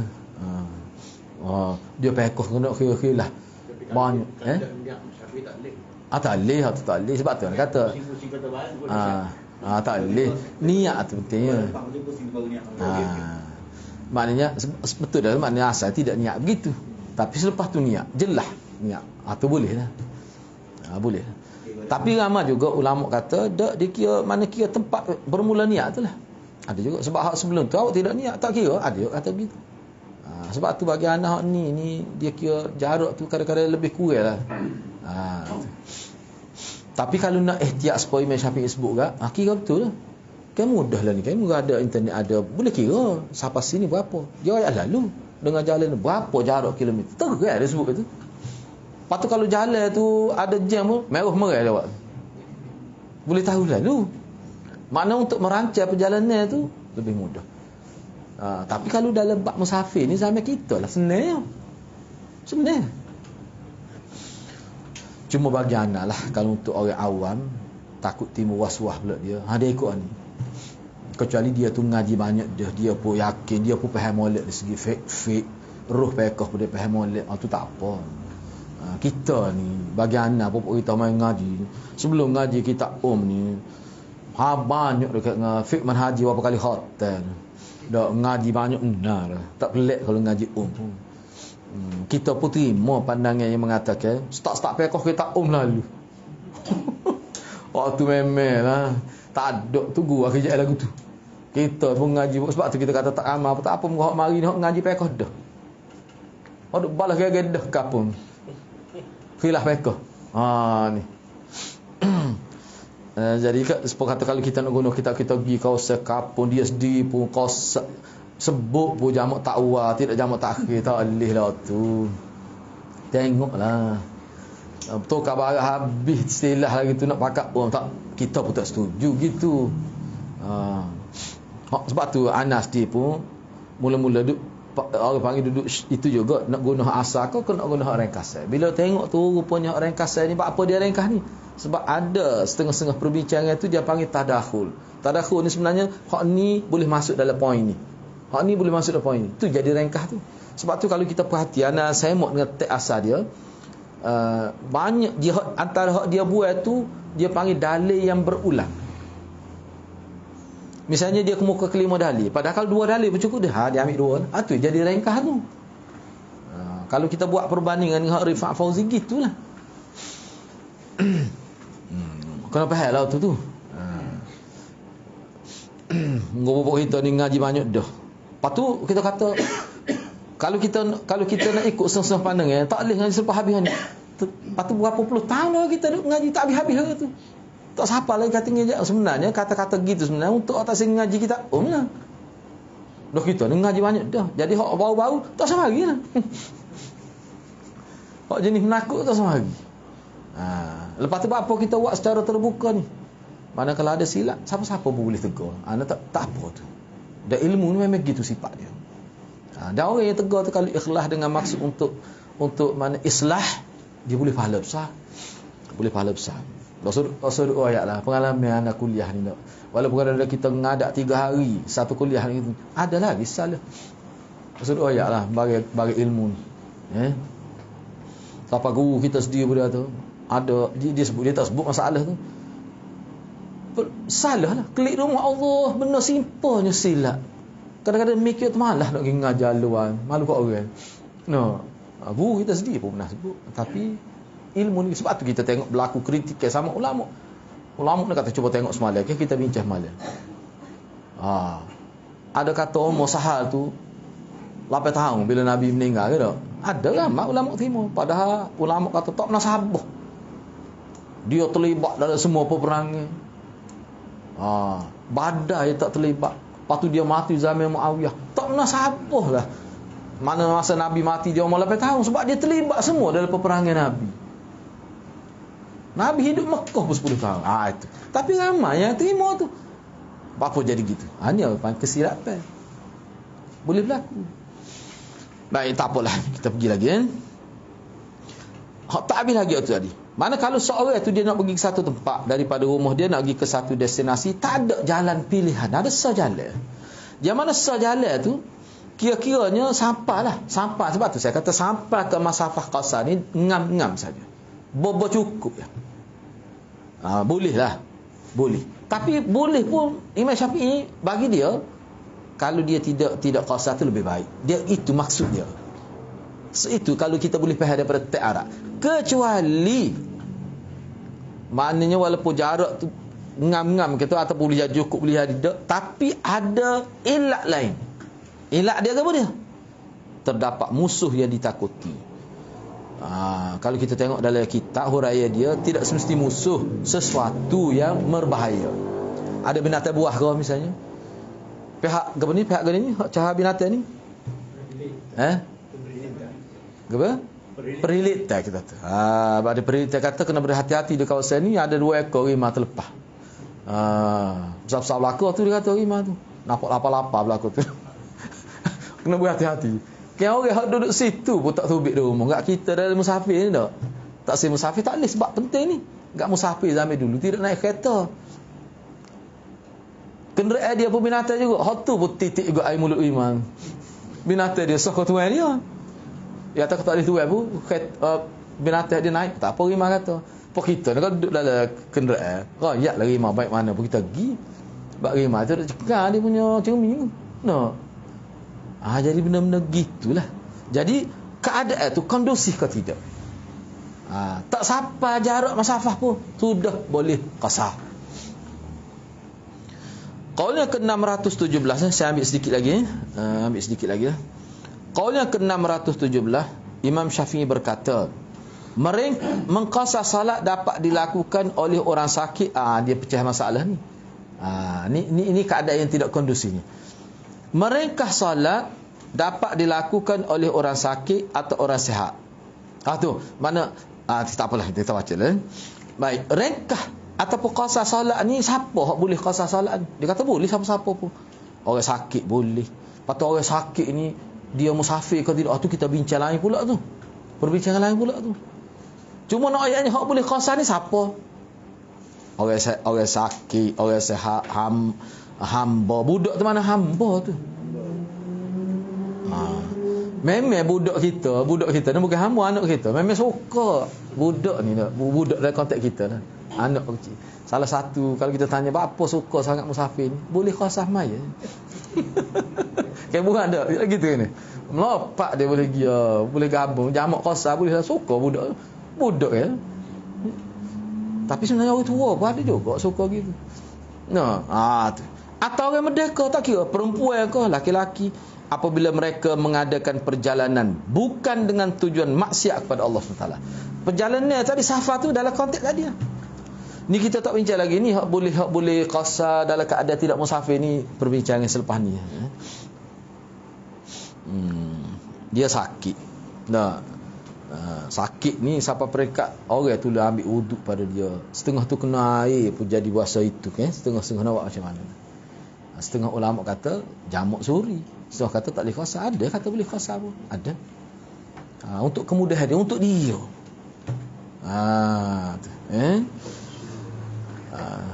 Dia pekoh kena kira-kira lah. Banyak tak boleh sebab tu orang kata tak boleh. Niat tu pentingnya. Maknanya betul dah, maknanya asal tidak niat begitu. Tapi selepas tu niat, jelas niat. Tu boleh lah. Boleh. Tapi ramai juga ulama kata dia kira mana kira tempat bermula niat tu lah. Ada juga sebab hak sebelum tu awak tidak niat tak kira, ada juga kata begitu. Sebab tu bagi anak ni dia kira jarak tu kadang-kadang lebih kurang lah. Tapi kalau nak ihtiyat supaya Imam Syafi'i sebut kan, kira betul lah. Kan mudah lah ni, kan ada internet ada, boleh kira sampai sini berapa. Dia ayat lalu dengan jalan berapa jarak kilometer. Terus kan dia sebut itu. Lepas tu kalau jalan tu ada jam pun merah-merah lewat. Boleh tahu lalu. Makna untuk merancang perjalanan tu lebih mudah. Tapi kalau dalam bab musafir ni zaman kita lah senang. Cuma bagi anak lah, kalau untuk orang awam takut timbul was-was pula dia. Dia ikut ni. Kecuali dia tu ngaji banyak dia pun yakin, dia pun faham molek dari segi fake roh pekoh pun dia faham molek. Tu tak apa. Kita ni bagi anak pun kita main ngaji. Sebelum ngaji kita ni banyak dekat fik manhaji berapa kali hotel. Dak ngaji banyak benar. Tak pelik kalau ngaji pun. Kita pun terima pandangan yang mengatakan start pekoh kita lalu. Waktu memang lah. Tak ada tunggu kerja lagu tu. Kita pun ngaji sebab tu kita kata tak amal tak apa ngok mari nak ngaji pekoh dah. Ada balas gaya dah kapung. Khilaf pekoh. Ni. Jadi sepatutnya kata kalau kita nak guna kita pergi kawasan kapung dia sendiri pun kawasan sebut pun jamak tak awal tidak jamak takhir tak leh lah tu. Tengoklah. Betul kabar habis istilah lagi tu nak pakat pun tak kita pun tak setuju gitu. Sebab tu Anas dia pun mula-mula duduk orang panggil duduk itu juga nak guna asal kau nak guna orang kasar. Bila tengok tu rupanya orang kasar ni apa dia ringkas ni? Sebab ada setengah-setengah perbincangan tu dia panggil tadakhul. Tadakhul ni sebenarnya hak ni boleh masuk dalam poin ni. Hak ni boleh masuk dalam poin ni. Tu jadi ringkas tu. Sebab tu kalau kita perhatian saya mau dengan teks asal dia banyak dia antara hak dia buat tu dia panggil dalil yang berulang. Misalnya dia kemuka kelima dalil. Padahal kalau 2 dalil pun cukup dia. Dia ambil 2. Tu jadi ringkas tu. Kalau kita buat perbandingan dengan Rifat Fauzi gitulah. Kena faham lah tu. Ngobok kita ni ngaji banyak dah. Lepas tu kita kata kalau kita nak ikut setengah pandangan tak boleh ngaji selepas habis ni. Lepas tu berapa puluh tahun lah kita duk ngaji tak habis-habis lah tu. Tak siapa lagi katanya sebenarnya kata-kata gitu sebenarnya untuk atas ngaji kita. Lah. Dah kita ni ngaji banyak dah. Jadi hak bau-bau tak sama lagi lah. Hak jenis menakut tak sama lagi. Lepas tu apa kita buat secara terbuka ni. Mana kalau ada silap siapa-siapa pun boleh tegur. Tak apa tu. Dan ilmu ni memang gitu sifat dia. Dan orang yang tegur tu kalau ikhlas dengan maksud untuk mana islah dia boleh pahala besar. Boleh pahala besar. Rasul ayat lah pengalaman anak kuliah ni tak. Walaupun kadang-kadang kita ngadak 3 hari satu kuliah ni ada lagi salah. Rasul ayat lah bagi ilmu ni. Siapa guru kita sendiri pun dia tu ada dia sebut dia tak sebut masalah tu. Salah lah. Klik rumah Allah benda simpelnya silap. Kadang-kadang mikir tu malah nak pergi ngajar luar. Malu kat orang. Guru kita sendiri pun pernah sebut. Tapi ilmu ni sebab tu kita tengok berlaku kritik sama ulama. Ulama nak kata cuba tengok semalam kita bincang malam. Ada kata Umar Sahal tu 8 tahun bila Nabi meninggal ke tak? Ada ramai ulama terima. Padahal ulama kata tak pernah sabar. Dia terlibat dalam semua peperangan. Badai tak terlibat. Lepas tu dia mati zaman Muawiyah. Tak pernah sabar lah. Mana masa Nabi mati dia umur 8 tahun sebab dia terlibat semua dalam peperangan Nabi. Nabi hidup Mekah pun 10 tahun. Itu. Tapi ramai yang terima tu. Apa jadi gitu? Hanya kesilapan. Boleh berlaku. Baik, tak apalah. Kita pergi lagi kan. Tak habis lagi tu tadi. Mana kalau seorang tu dia nak pergi ke satu tempat daripada rumah dia nak pergi ke satu destinasi, tak ada jalan pilihan. Ada sejalan. Yang mana sejalan tu kira-kiranya sampailah. Sampai sebab tu saya kata sampai ke masafah qasar ni ngam-ngam saja. Bobo cukup ya. Boleh lah. Boleh. Tapi boleh pun Imam Syafi'i bagi dia kalau dia tidak qasar tu lebih baik. Dia itu maksud dia. Itu kalau kita boleh faham daripada teks Arab. Kecuali maknanya walaupun jarak tu ngam-ngam kita ataupun boleh jadi cukup boleh jadi tak, tapi ada ilat lain. Ilat dia apa dia? Terdapat musuh yang ditakuti. Kalau kita tengok dalam kitab huraian dia tidak semesti musuh sesuatu yang berbahaya. Ada binatang buah ke misalnya? Pihak ni hak cahaya binatang ni? Apa? Perilit tak kita tu. Ada perilit kata kena berhati-hati di kawasan ni ada 2 ekor rimau terlepas. Besar-besar belaka tu dia kata rimau tu. Nampak lapa-lapa belaka tu. Kena berhati-hati. Yang orang yang duduk situ pun tak tubik di rumah. Enggak kita dalam musafir ni tak. Tak si musafir tak boleh sebab penting ni. Enggak musafir zaman dulu tidak naik kereta. Kenderaan dia pun binatang juga. Hak tu pun titik juga air mulut iman. Binatang dia sok tuan dia. Ya tak boleh tuan pun binatang dia naik. Tak apa rimau kata. Pok kita kalau duduk dalam kenderaan, rakyat lah rimau baik mana pun kita pergi. Sebab rimau tu dah cekal dia punya cermin. Jadi benda-benda gitulah. Jadi keadaan itu kondusif ke tidak. Tak sampai jarak masafah pun sudah boleh qasar. Qaul yang ke-617, saya ambil sedikit lagi. Qaul yang ke-617, Imam Syafi'i berkata, mengqasar salat dapat dilakukan oleh orang sakit. Dia pecah masalah ni. Ini keadaan yang tidak kondusif ni. Meringkas salat dapat dilakukan oleh orang sakit atau orang sihat. Tu mana tak apalah, kita baca lah. Baik, ringkas ataupun qasar salat ni, siapa hak boleh qasar salat ni? Dia kata boleh siapa-siapa pun. Orang sakit boleh. Lepas tu orang sakit ni dia musafir ke tidak, tu kita bincang lain pula tu. Perbincangan lain pula tu. Cuma nak ayatnya hak boleh qasar ni siapa? Orang sakit, orang sihat, hamba. Budak tu mana hamba tu? Memang budak kita ni bukan hamba, anak kita. Memang suka budak ni dah. Budak dalam konteks kita dah. Anak kecil. Salah satu kalau kita tanya apa suka sangat musafir ni, boleh qasar maya. Kayak bukan ada gitu ni. Melopak dia boleh dia, boleh gabung jamak qasar boleh lah, suka budak ya. Tapi sebenarnya orang tua pun ada juga suka gitu. Tu. Atau orang merdeka, tak kira perempuan ke laki-laki, apabila mereka mengadakan perjalanan bukan dengan tujuan maksiat kepada Allah SWT. Perjalanan tadi safar tu dalam konteks tadi. Ni kita tak bincang lagi ni hak boleh qasar dalam keadaan tidak musafir ni, perbincangan selepas ni. Dia sakit. Sakit ni siapa peringkat orang tu lah ambil wuduk pada dia. Setengah tu kena air pun jadi puasa itu kan. Setengah nak buat macam mana. Setengah ulama kata jamak suri. Setengah kata tak boleh qasar. Ada kata boleh qasar pun. Ada. Untuk kemudahan dia, untuk dia.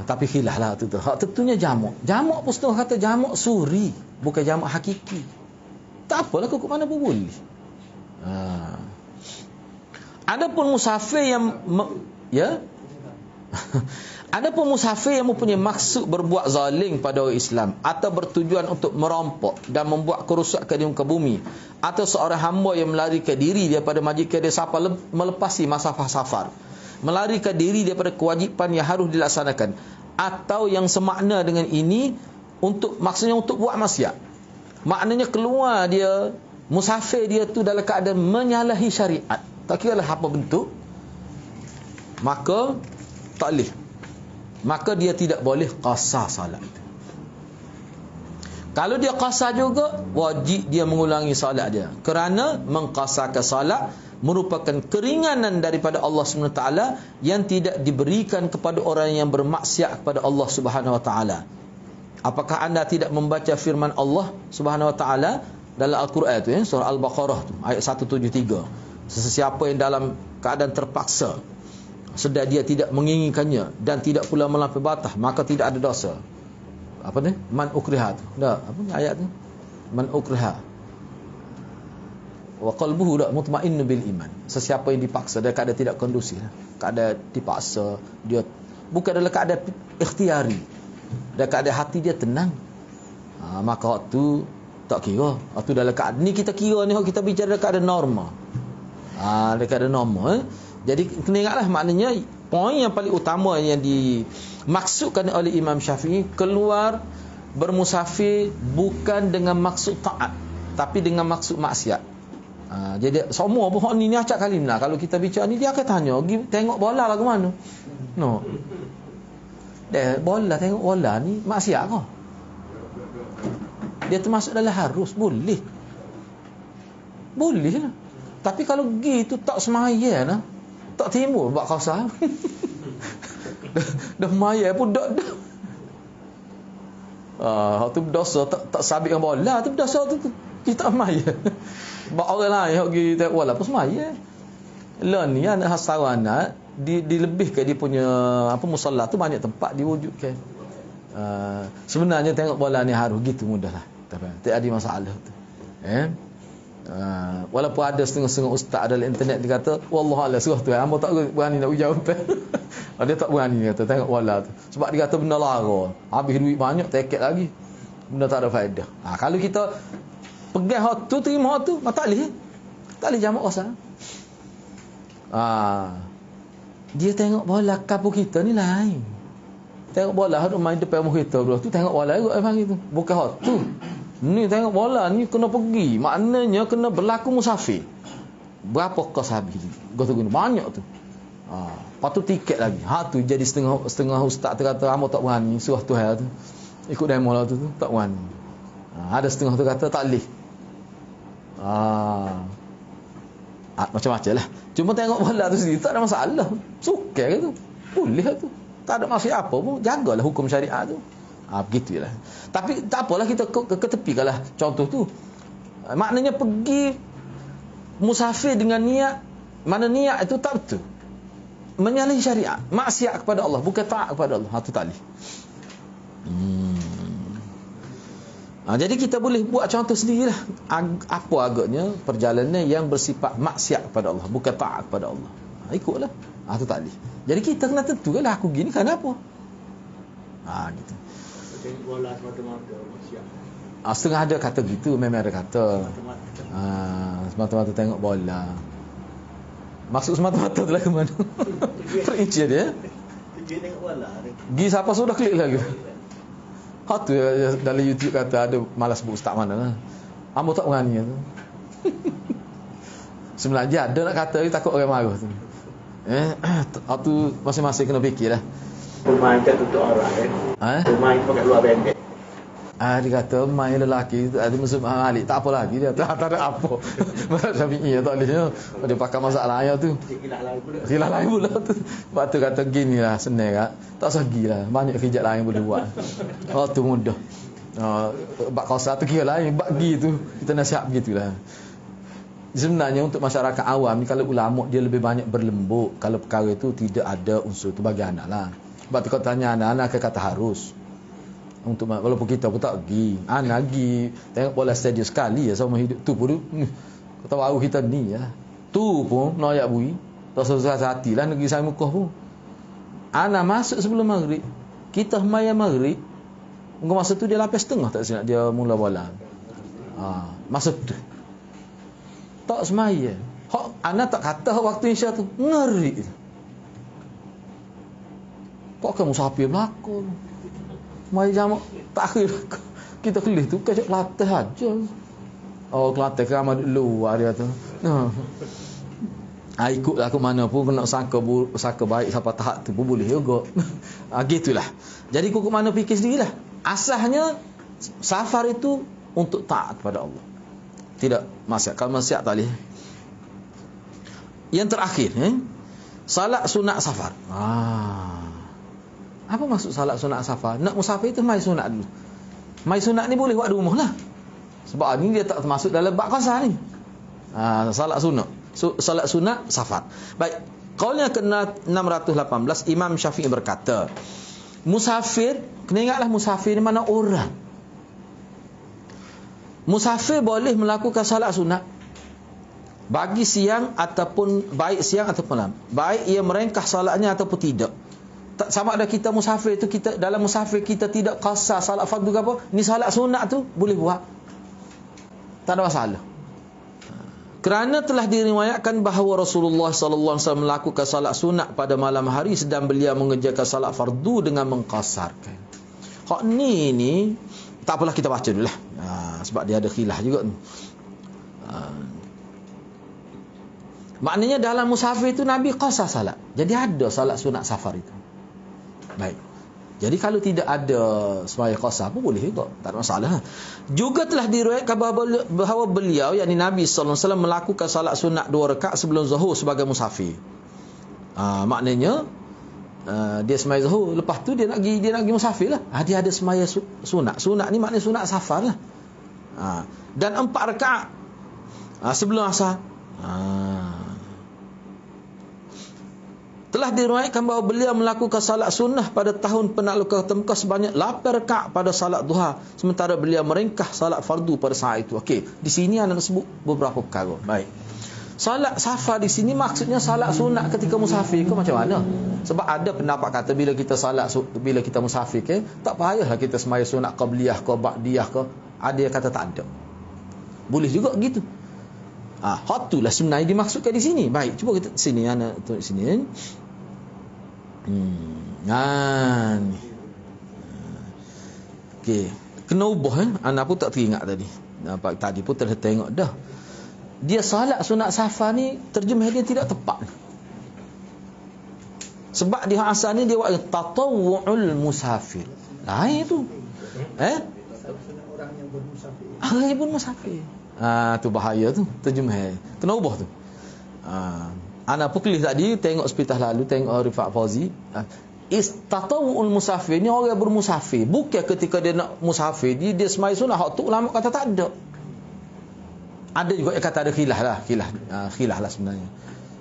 Tapi khilaf lah tu. Hak tentunya jamak. Jamak pun setengah kata jamak suri, bukan jamak hakiki. Tak apalah kok mana pun boleh. Adapun musafir yang adapun musafir yang mempunyai maksud berbuat zalim pada orang Islam atau bertujuan untuk merampok dan membuat kerusakan di muka bumi, atau seorang hamba yang melarikan diri daripada majikan dia sampai melepasi masafah safar, melarikan diri daripada kewajipan yang harus dilaksanakan, atau yang semakna dengan ini maksudnya untuk buat maksiat. Maknanya keluar dia musafir dia tu dalam keadaan menyalahi syariat. Tak kira lah apa bentuk, maka tak boleh. Maka dia tidak boleh qasar salat. Kalau dia qasar juga, wajib dia mengulangi salat dia. Kerana mengqasarkan salat merupakan keringanan daripada Allah SWT yang tidak diberikan kepada orang yang bermaksiat kepada Allah Subhanahu Wa Taala. Apakah anda tidak membaca firman Allah Subhanahu Wa Taala dalam Al-Quran tu, surah Al-Baqarah tu, ayat 173. Sesiapa yang dalam keadaan terpaksa sedar dia tidak menginginkannya dan tidak pula melampaui batas, maka tidak ada dosa. Apa ni? Man ukriha tu. Apa ayat tu? Man ukriha wa qalbuhu mutmainnu bil iman. Sesiapa yang dipaksa dalam keadaan tidak kondusif, keadaan dipaksa, dia bukan dalam keadaan ikhtiari, dalam keadaan hati dia tenang, maka waktu tak kira. Waktu dalam keadaan ni kita kira ni, kita bicara dalam keadaan normal. Dalam keadaan normal. Jadi kena ingatlah, maknanya poin yang paling utama yang dimaksudkan oleh Imam Syafi'i, keluar bermusafir bukan dengan maksud taat, tapi dengan maksud maksiat. Jadi semua pun ni acak kali lah. Kalau kita bicara ni, dia akan tanya, tengok bola lah ke mana? No. Bola, tengok bola ni maksiat ke? Dia termasuk dalam harus, boleh. Boleh lah. Tapi kalau gitu tak semaya lah. Tak timbul buat qasar. Dah maya pun dah. Tu berdosa tak sabit dengan bola, tu berdosa tu kita maya. Bak orang lain hok pergi tengok bola pun semaya. Lah ni anak hasawana dilebihkan dia punya musalla tu, banyak tempat diwujudkan. Sebenarnya tengok bola ni harus gitu mudahlah. Tak ada masalah tu. Walaupun ada setengah-setengah ustaz dalam internet dia kata wallahualam surah tu, hamba tak berani nak jawab. Dia tak berani kata tengok bola tu, sebab dia kata benda lara, habis duit banyak, teket lagi, benda tak ada faedah. Kalau kita pegang hak tu, terima hak tu, tak boleh. Tak boleh jamak qasar. Dia tengok bola kampung kita ni lain. Tengok bola hak main depan rumah kita bro tu, tengok bola juga memang gitu. Bukan hak tu. Ni tengok bola ni kena pergi. Maknanya kena berlaku musafir. Berapa kos habis tu? Gua tunggu banyak tu. Lepas tu tiket lagi. Tu jadi setengah ustaz tu kata hamba tak berani suruh Tuhan tu. Ikut demo lah tu tak berani. Ada setengah tu kata tak boleh. Macam-macam lah. Cuma tengok bola tu sendiri tak ada masalah. Suka ke tu? Boleh lah tu. Tak ada maksud apa pun. Jagalah hukum syariat tu. Begitulah. Tapi tak apalah kita ketepikanlah contoh tu. Maknanya pergi musafir dengan niat, mana niat itu tak betul. Menyalahi syariat, maksiat kepada Allah, bukan taat kepada Allah. Tu tak boleh. Jadi kita boleh buat contoh sendirilah. Apa agaknya perjalanan yang bersifat maksiat kepada Allah, bukan taat kepada Allah. Ikutlah. Tu tak boleh. Jadi kita kena tentukanlah aku gini kenapa. Gitu. Tengok bola semata-mata maksiat. Setengah ada kata gitu, memang ada kata. Semata-mata tengok bola. Maksud semata-mata tu lah ke mana? Perinci dia. Dia tengok bola. Gi siapa sudah klik lagi. Tu dalam YouTube kata ada malas sebut ustaz mana lah. Ambo tak berani tu. Sebenarnya ada nak kata dia takut orang marah tu. Tu masing-masing kena fikirlah. Pemain kat tutup orang Pemain pakai luar bengket. Dia kata main lelaki tu ada musuh Malik tak apa lagi dia tak ada apa. Syafi'i tak boleh dia pakai masalah ayat tu. Hilang lain pula tu. Sebab tu kata gini lah senang kan. Tak segi lah. Banyak kerja lain boleh buat. Tu mudah. Bak qasar tu kira lain. Bak gi tu kita nasihat begitulah. Sebenarnya untuk masyarakat awam ni kalau ulama dia lebih banyak berlembut. Kalau perkara itu tidak ada unsur tu bagi anak lah. Sebab tu kau tanya anak akan kata harus. Untuk walaupun kita pun tak pergi. Anak pergi tengok bola stadium sekali ya sama hidup tu pun. Kata baru kita ni ya. Tu pun noyak bui. Tak susah hati lah negeri saya Mekah pun. Anak masuk sebelum maghrib. Kita sembahyang maghrib. Mungkin masa tu dia 8:30 tak silap dia mula bola. Masa tu. Tak sembahyang. Anak tak kata waktu Isya tu ngeri. Kok kamu musafir belakang. Mai jamak takhir kita kelih tu kacak Kelantan aja. Kelantan ramai luar dia tu. Ikutlah ke mana pun kena sangka baik sampai tahap tu pun boleh juga. Gitulah. Jadi kau ke mana fikir sendirilah. Asalnya safar itu untuk taat kepada Allah. Tidak maksiat. Kalau maksiat tak boleh. Yang terakhir, salat sunat safar. Apa maksud salat sunat safar? Nak musafir itu mai sunat dulu. Mai sunat ni boleh buat di rumah lah. Sebab ni dia tak termasuk dalam bab qasar ni. Salat sunat. Salat sunat safar. Baik. Qaulnya ke-618 Imam Syafi'i berkata, musafir, kena ingatlah musafir ni mana orang. Musafir boleh melakukan salat sunat bagi siang ataupun baik siang ataupun malam. Baik ia merengkah salatnya ataupun tidak. Tak sama ada kita musafir tu kita dalam musafir kita tidak qasar salat fardu ke apa, ni salat sunat tu boleh buat. Tak ada masalah. Kerana telah diriwayatkan bahawa Rasulullah sallallahu alaihi wasallam melakukan salat sunat pada malam hari sedang beliau mengerjakan salat fardu dengan mengqasarkan. Hak ni tak apalah kita baca dululah. Sebab dia ada khilaf juga ni. Maknanya dalam musafir itu Nabi qasar salat. Jadi ada salat sunat safar itu. Baik. Jadi kalau tidak ada sembahyang qasar pun boleh juga, tak ada masalah. Juga telah diriwayatkan bahawa beliau yakni Nabi sallallahu alaihi wasallam melakukan salat sunat 2 rakaat sebelum zuhur sebagai musafir. Maknanya dia sembahyang zuhur, lepas tu dia nak pergi musafir lah. Dia ada sembahyang sunat. Sunat ni maknanya sunat safar lah. Dan 4 rakaat sebelum asar. Telah diriwayatkan bahawa beliau melakukan salat sunnah pada tahun penaklukan Mekah sebanyak 8 rakaat pada salat duha, sementara beliau merengkah salat fardu pada saat itu. Okey, di sini anda sebut beberapa perkara. Baik. Salat safar di sini maksudnya salat sunat ketika musafir ke macam mana? Sebab ada pendapat kata bila kita musafir ke, tak payahlah kita sembahyang sunat qabliyah ke ba'diyah ke. Ada yang kata tak ada. Boleh juga gitu. Hak itulah sebenarnya dimaksudkan di sini. Baik, cuba kita sini ana tulis sini. Ni. Okey, kena ubah ana pun tak teringat tadi. Nampak tadi pun telah tengok dah. Dia salat sunat safar ni terjemah dia tidak tepat. Sebab di asal ni dia buat tatawwu'ul musafir. Itu. Orang yang bermusafir. Yang bermusafir. Tu bahaya tu terjemah. Kena ubah tu. Ana pun kelih tadi tengok sepitah lalu tengok Rifat Fauzi. Istatawul musafir ni orang bermusafir. Bukan ketika dia nak musafir dia semai sunat. Hak tu ulama kata tak ada. Ada juga yang kata ada khilaf lah sebenarnya.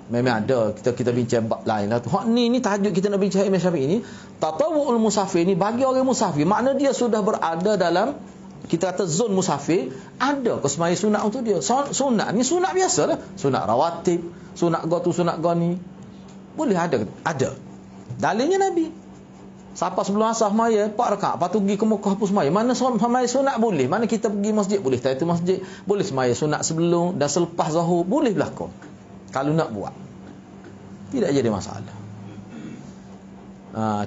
Memang ada. Kita bincang bab lain lah tu. Hak ni tajuk kita nak bincang Imam Syafi'i ni. Tatawul musafir ni bagi orang musafir. Makna dia sudah berada dalam kita kata zon musafir. Ada kesemai sunat untuk dia. Sunat ni sunat biasa lah. Sunat rawatib. Sunat go tu sunat go ni. Boleh ada. Dalilnya Nabi. Siapa sebelum asar semaya 4 rakaat, lepas tu pergi ke Mekah pun semaya. Mana semaya sunat boleh. Mana kita pergi masjid boleh. Tahiyatul masjid boleh semaya sunat sebelum dan selepas zuhur boleh berlaku. Kalau nak buat. Tidak jadi masalah.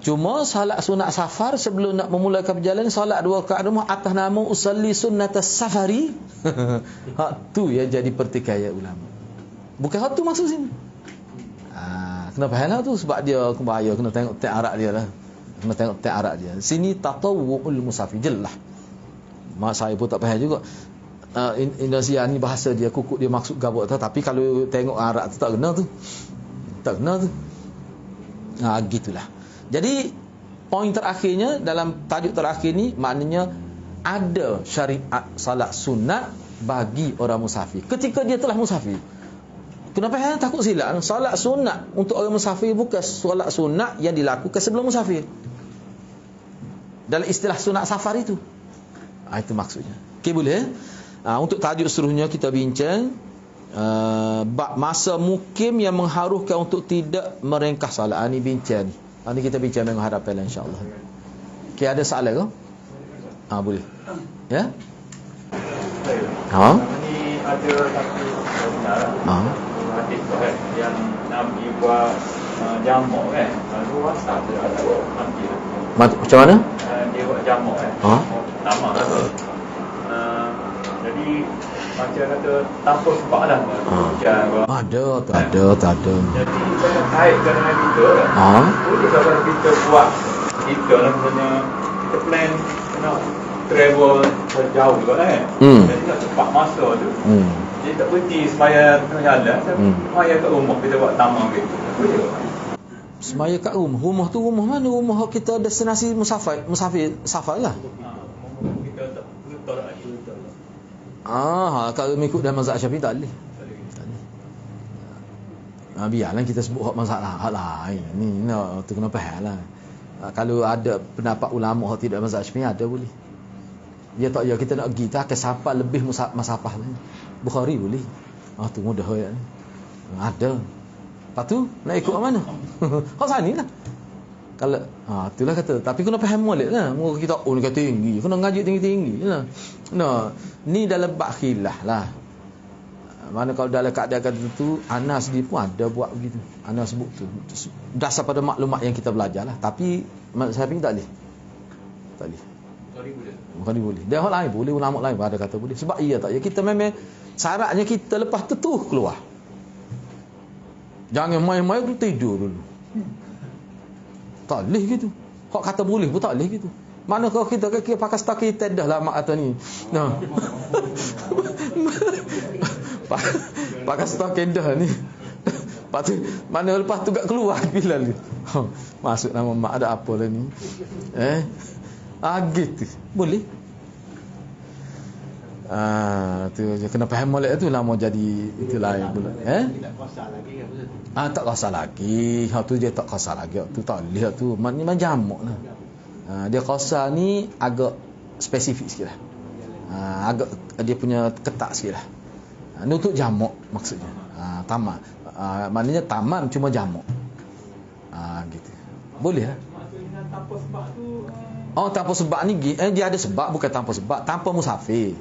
Cuma salat sunat safar sebelum nak memulakan perjalanan salat 2 rakaat rumah atas nama usalli sunnatas safari. Hak tu yang jadi pertikaian ulama. Bukan hak tu maksud sini. Kenapa hal tu? Sebab dia bahaya. Kena tengok tek arak dia lah. Kena tengok tek arak dia. Sini tatawwu'ul musafir. Jelas. Mak saya pun tak faham juga. Indonesia ni bahasa dia kukuk dia maksud gabuk tu. Tapi kalau tengok arak tu tak kena tu. Gitulah. Jadi poin terakhirnya dalam tajuk terakhir ni maknanya ada syariat salat sunat bagi orang musafir. Ketika dia telah musafir. Kenapa saya takut silap? Salat sunat untuk orang musafir bukan salat sunat yang dilakukan sebelum musafir. Dalam istilah sunat safar itu. Itu maksudnya. Okey, boleh? Untuk tajuk seterusnya kita bincang bab masa mukim yang mengharukan untuk tidak merengkah salat. Ini bincang ni. Nanti kita bincang dengan harapan insya-Allah. Okey, ada soalan ke? Boleh. Ya? Ini ada satu benar. Hadis yang Nabi buat jamak kan. Lalu WhatsApp dia ada Nabi. Macam mana? Dia buat jamak kan. Nama jadi macam kata tanpa sebab lah. Tak ada. Jadi saya kaitkan dengan kita boleh kalau kita buat kita lah sebenarnya kita plan nak travel jauh juga kan. Jadi nak cepat masa tu. Jadi tak berhenti supaya tengah jalan. Supaya kat rumah kita buat tamak gitu. Boleh. Semaya kat rumah. Rumah tu rumah mana? Rumah kita destinasi musafir safar lah. Kita tak betul lagi. Kalau mengikut dalam mazhab Syafi'i tak boleh. Biarlah kita sebut hak masalah hak lain. Ni tu kena faham lah. Kalau ada pendapat ulama hak tidak mazhab Syafi'i ada boleh. Dia tak ya kita nak pergi kita akan sampai lebih masafah ni. Bukhari boleh. Tu mudah ya. Ada. Lepas tu nak ikut mana? Hak sana lah. Kalau itulah kata, tapi kena faham molek lah. Muka kita ni kata tinggi, kena ngaji tinggi-tinggi lah. Ni dalam bab khilaf lah. Mana kalau dalam keadaan tertentu Anas dia pun ada buat begitu. Anas sebut tu dasar pada maklumat yang kita belajar lah. Tapi saya fikir tak boleh. Bukan boleh. Dia orang lain boleh, ulama lain ada kata boleh. Sebab tak ya kita memang syaratnya kita lepas tu keluar. Jangan main-main tu tidur dulu. Tak boleh gitu. Kok kata boleh pun tak boleh gitu. Mana kalau kita pakai stok kita dah lama atau ni. Pakai stok dah ni. Lepas tu mana lepas tu gak keluar bila ni. Masuk nama mak ada apa lah ni. Gitu. Boleh. Tu je kena faham molek tu lama jadi itu lain pula. Tak rasa lagi. Hak tu dia tak rasa lagi. Tu tak lihat tu macam jamak lah. Dia rasa ni agak spesifik sikit lah. Agak dia punya ketak sikit lah. Ni untuk jamak maksudnya. Tamam. Maknanya tamam cuma jamak. Gitu. Boleh lah. Tanpa sebab tu tanpa sebab ni dia ada sebab, bukan tanpa sebab. Tanpa musafir.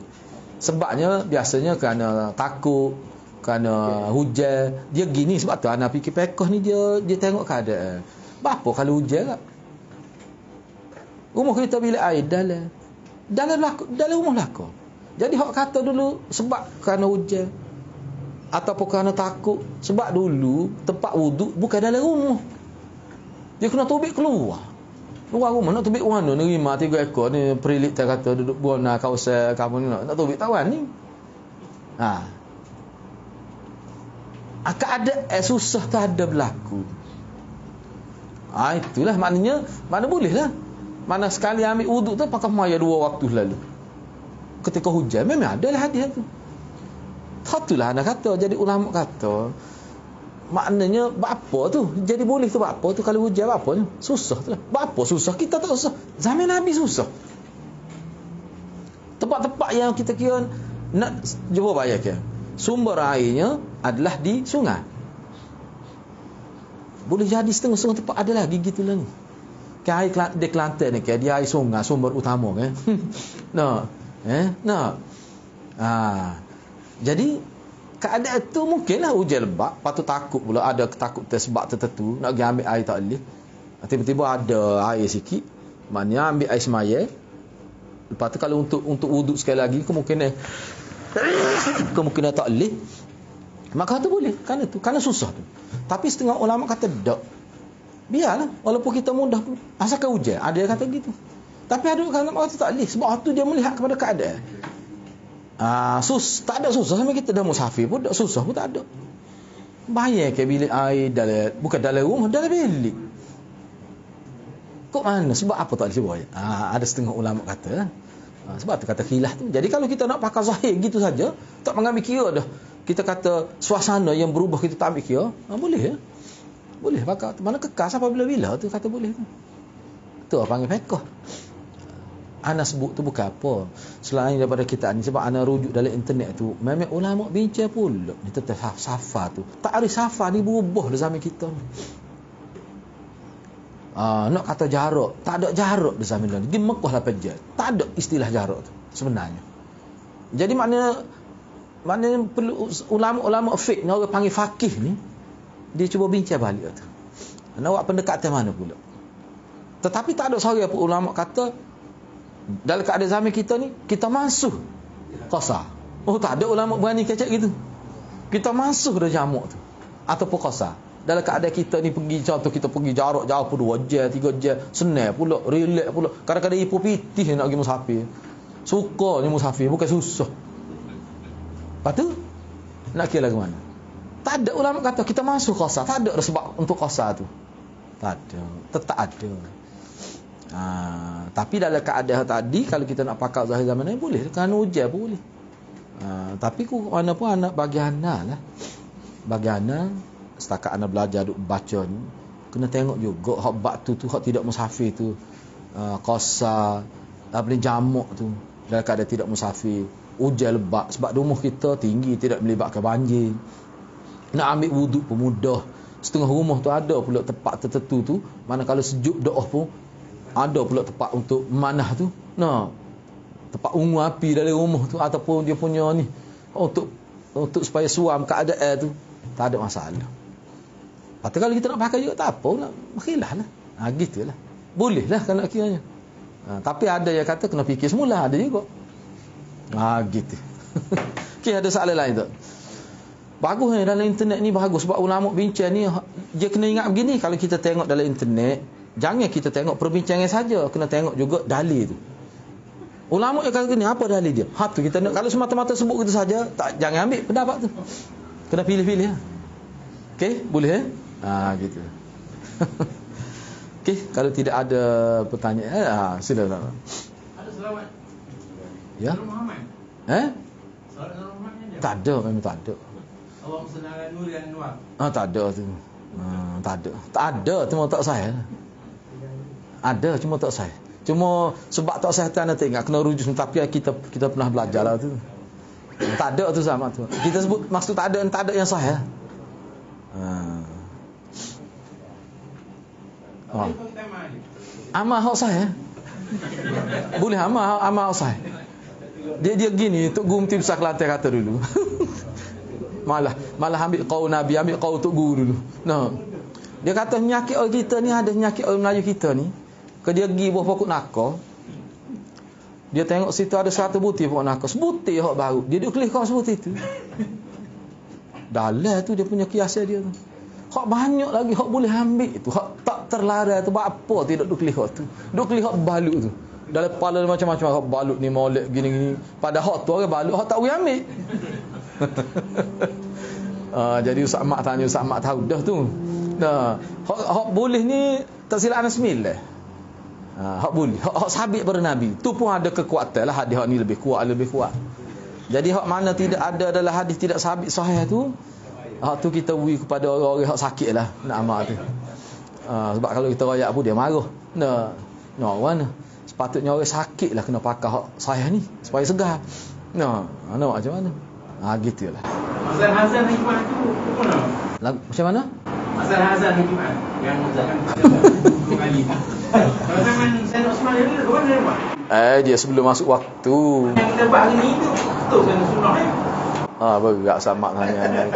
Sebabnya biasanya kerana takut kerana hujan. Dia gini sebab tu anak fikir pekoh ni dia tengok keadaan. Apa kalau hujan tak? Rumah kita bilik air dalam rumah belaka. Jadi hak kata dulu sebab kerana hujan ataupun kerana takut, sebab dulu tempat wuduk bukan dalam rumah. Dia kena tubik keluar rumah. Nak tubik mana ni 5-3 ekor ni perilik tak kata duduk buana kawasan kamu ni nak tubik tawan ni. Keadaan susah tak ada berlaku. Itulah maknanya, mana boleh lah. Mana sekali ambil wuduk tu pakai maya 2 waktu lalu. Ketika hujan memang ada lah hadis tu. Itulah anak kata. Jadi ulama kata, maknanya apa tu? Jadi boleh tu apa tu kalau hujan apa ni? Susah tu lah. Apa susah? Kita tak susah. Zaman Nabi susah. Tempat-tempat yang kita kira nak cuba bayangkan. Sumber airnya adalah di sungai. Boleh jadi setengah-setengah tempat ada lagi gitulah ni. Air di Kelantan ni dia air sungai, sumber utama kan. Jadi keadaan tu mungkinlah hujan lebat, patut takut pula ada ketakutan sebab tertentu nak pergi ambil air tak boleh. Tiba-tiba ada air sikit, maknanya ambil air semaya. Lepas tu kalau untuk wuduk sekali lagi kemungkinan tak boleh. Maka tu boleh kerana susah tu. Tapi setengah ulama kata tak. Biarlah walaupun kita mudah pun asalkan hujan. Ada yang kata gitu. Tapi ada yang kata tak boleh sebab waktu dia melihat kepada keadaan. Tak ada susah sama kita dah musafir pun tak susah pun tak ada. Bayar ke bilik air bukan dalam rumah, dalam bilik. Kok mana? Sebab apa tak boleh bayar? Ada setengah ulama kata. Sebab tu kata khilaf tu. Jadi kalau kita nak pakai zahir gitu saja, tak mengambil kira dah. Kita kata suasana yang berubah kita tak ambil kira, boleh ya? Boleh pakai. Mana kekal sampai bila-bila tu kata boleh tu. Tu panggil fiqh. Ana sebut tu bukan apa. Selain daripada kita ni sebab ana rujuk dalam internet tu, memang ulama bincang pula ni tentang safar tu. Takrif safar ni berubah dalam zaman kita ni. Nak kata jarak, tak ada jarak di zaman ni. Di Mekah 8 jam. Tak ada istilah jarak tu sebenarnya. Jadi maknanya perlu ulama-ulama fiqh ni orang panggil faqih ni dia cuba bincang balik tu. Nak buat pendekatan mana pula. Tetapi tak ada seorang pun ulama kata dalam keadaan zaman kita ni kita masuk qasar. Tak ada ulama berani kecek gitu. Kita masuk dah jamak tu ataupun qasar. Dalam keadaan kita ni pergi contoh kita pergi jarak jauh pun 2 jam, 3 jam, senang pula, relax pula. Kadang-kadang ibu pitih nak pergi musafir. Sukanya musafir bukan susah. Lepas tu nak kira lagu mana? Tak ada ulama kata kita masuk qasar. Tak ada sebab untuk qasar tu. Tak ada. Tetap ada. Tapi dalam keadaan tadi kalau kita nak pakai zahir zaman ni boleh. Kerana hujan pun boleh. Tapi mana pun anak bagi anak lah. Bagi anak setakat anak belajar duk baca ni kena tengok juga hak batu tu hak tidak musafir tu. Qasar boleh jamak tu dalam keadaan tidak musafir. Hujan lebat sebab rumah kita tinggi tidak melibatkan banjir. Nak ambil wuduk pun mudah. Setengah rumah tu ada pula tempat tertentu tu. Mana kalau sejuk doa pun ada pula tempat untuk manah tu. Tempat ungu api dalam rumah tu ataupun dia punya ni untuk supaya suam keadaan tu tak ada masalah. Lepas kalau kita nak pakai juga tak apa nak khilaf lah. Gitulah. Boleh lah kalau nak kiranya. Tapi ada yang kata kena fikir semula, ada juga. Gitu. Okay, ada soalan lain tak? Bagus ni dalam internet ni bagus sebab ulama bincang ni dia kena ingat begini kalau kita tengok dalam internet jangan kita tengok perbincangan saja, kena tengok juga dalil tu. Ulama yang kata gini apa dalil dia? Tu kita nak, kalau semata-mata sebut gitu saja tak, jangan ambil pendapat tu. Kena pilih-pilih ya. Okey, boleh gitu. Okey, kalau tidak ada pertanyaan silakan. Ada selawat. Ya. Muhammad. Selawat Muhammad ni dia. Tak ada, memang tak ada. Allahumma salli ala Nuri Anwar. Tak ada tu. Tak ada, cuma tak sah. Ada, cuma tak sah. Cuma sebab tak sah tu anda tengok kena rujuk, tapi kita pernah belajar lah tu. Tak ada tu sama tu. Kita sebut maksud tak ada yang sah. Amal hak sah. Boleh amal hak sah. Dia gini, Tok Guru Mufti Besar Kelantan kata dulu. Malah ambil qaul Nabi, ambil qaul Tok Guru dulu. Nah. Dia kata penyakit orang kita ni, ada penyakit orang Melayu kita ni. Ke dia pergi buah pokok naka. Dia tengok situ ada 100 butir pokok naka. Sebutir hak baru. Dia duduk kelih kau sebutir tu. Dalam tu dia punya kiasan dia tu. Hak banyak lagi hak boleh ambil tu. Hak tak terlarang tu. Buat apa tidak duduk kelih hak tu. Duduk kelih hak balut tu. Dalam kepala macam-macam hak balut ni molek gini-gini. Pada hak tu orang balut hak tak boleh ambil. Jadi Ustaz Mak tanya, Ustaz Mak tahu dah tu. Nah, hak boleh ni tak silap Anas Mil. Hak boleh. Hak sabit pada Nabi. Tu pun ada kekuatan lah. Hadis hak ni lebih kuat. Jadi hak mana tidak ada dalam hadis tidak sabit sahih tu, hak tu kita beri kepada orang-orang hak sakit lah nak amal tu. Sebab kalau kita rayak pun dia marah. Mana? Sepatutnya orang sakit lah kena pakai hak sahih ni supaya segar. Nak macam mana? Gitulah. Hazan hikmah tu mana? Macam mana? Hazan hikmah yang muzahkan kali. Kalau zaman saya nak semua dia ke mana rumah? Dia sebelum masuk waktu. Yang kita buat hari ni tu betul kan sunnah ya? Berat sama tanya.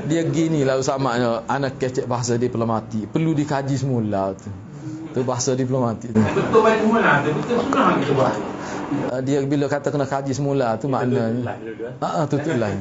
Dia ginilah usamanya anak kecek bahasa diplomatik. Perlu dikaji semula tu. Tu bahasa diplomatik tu. Betul balik semula tu. Betul sunnah kita buat. Dia bila kata kena kaji semula tu maknanya. Tutup lain.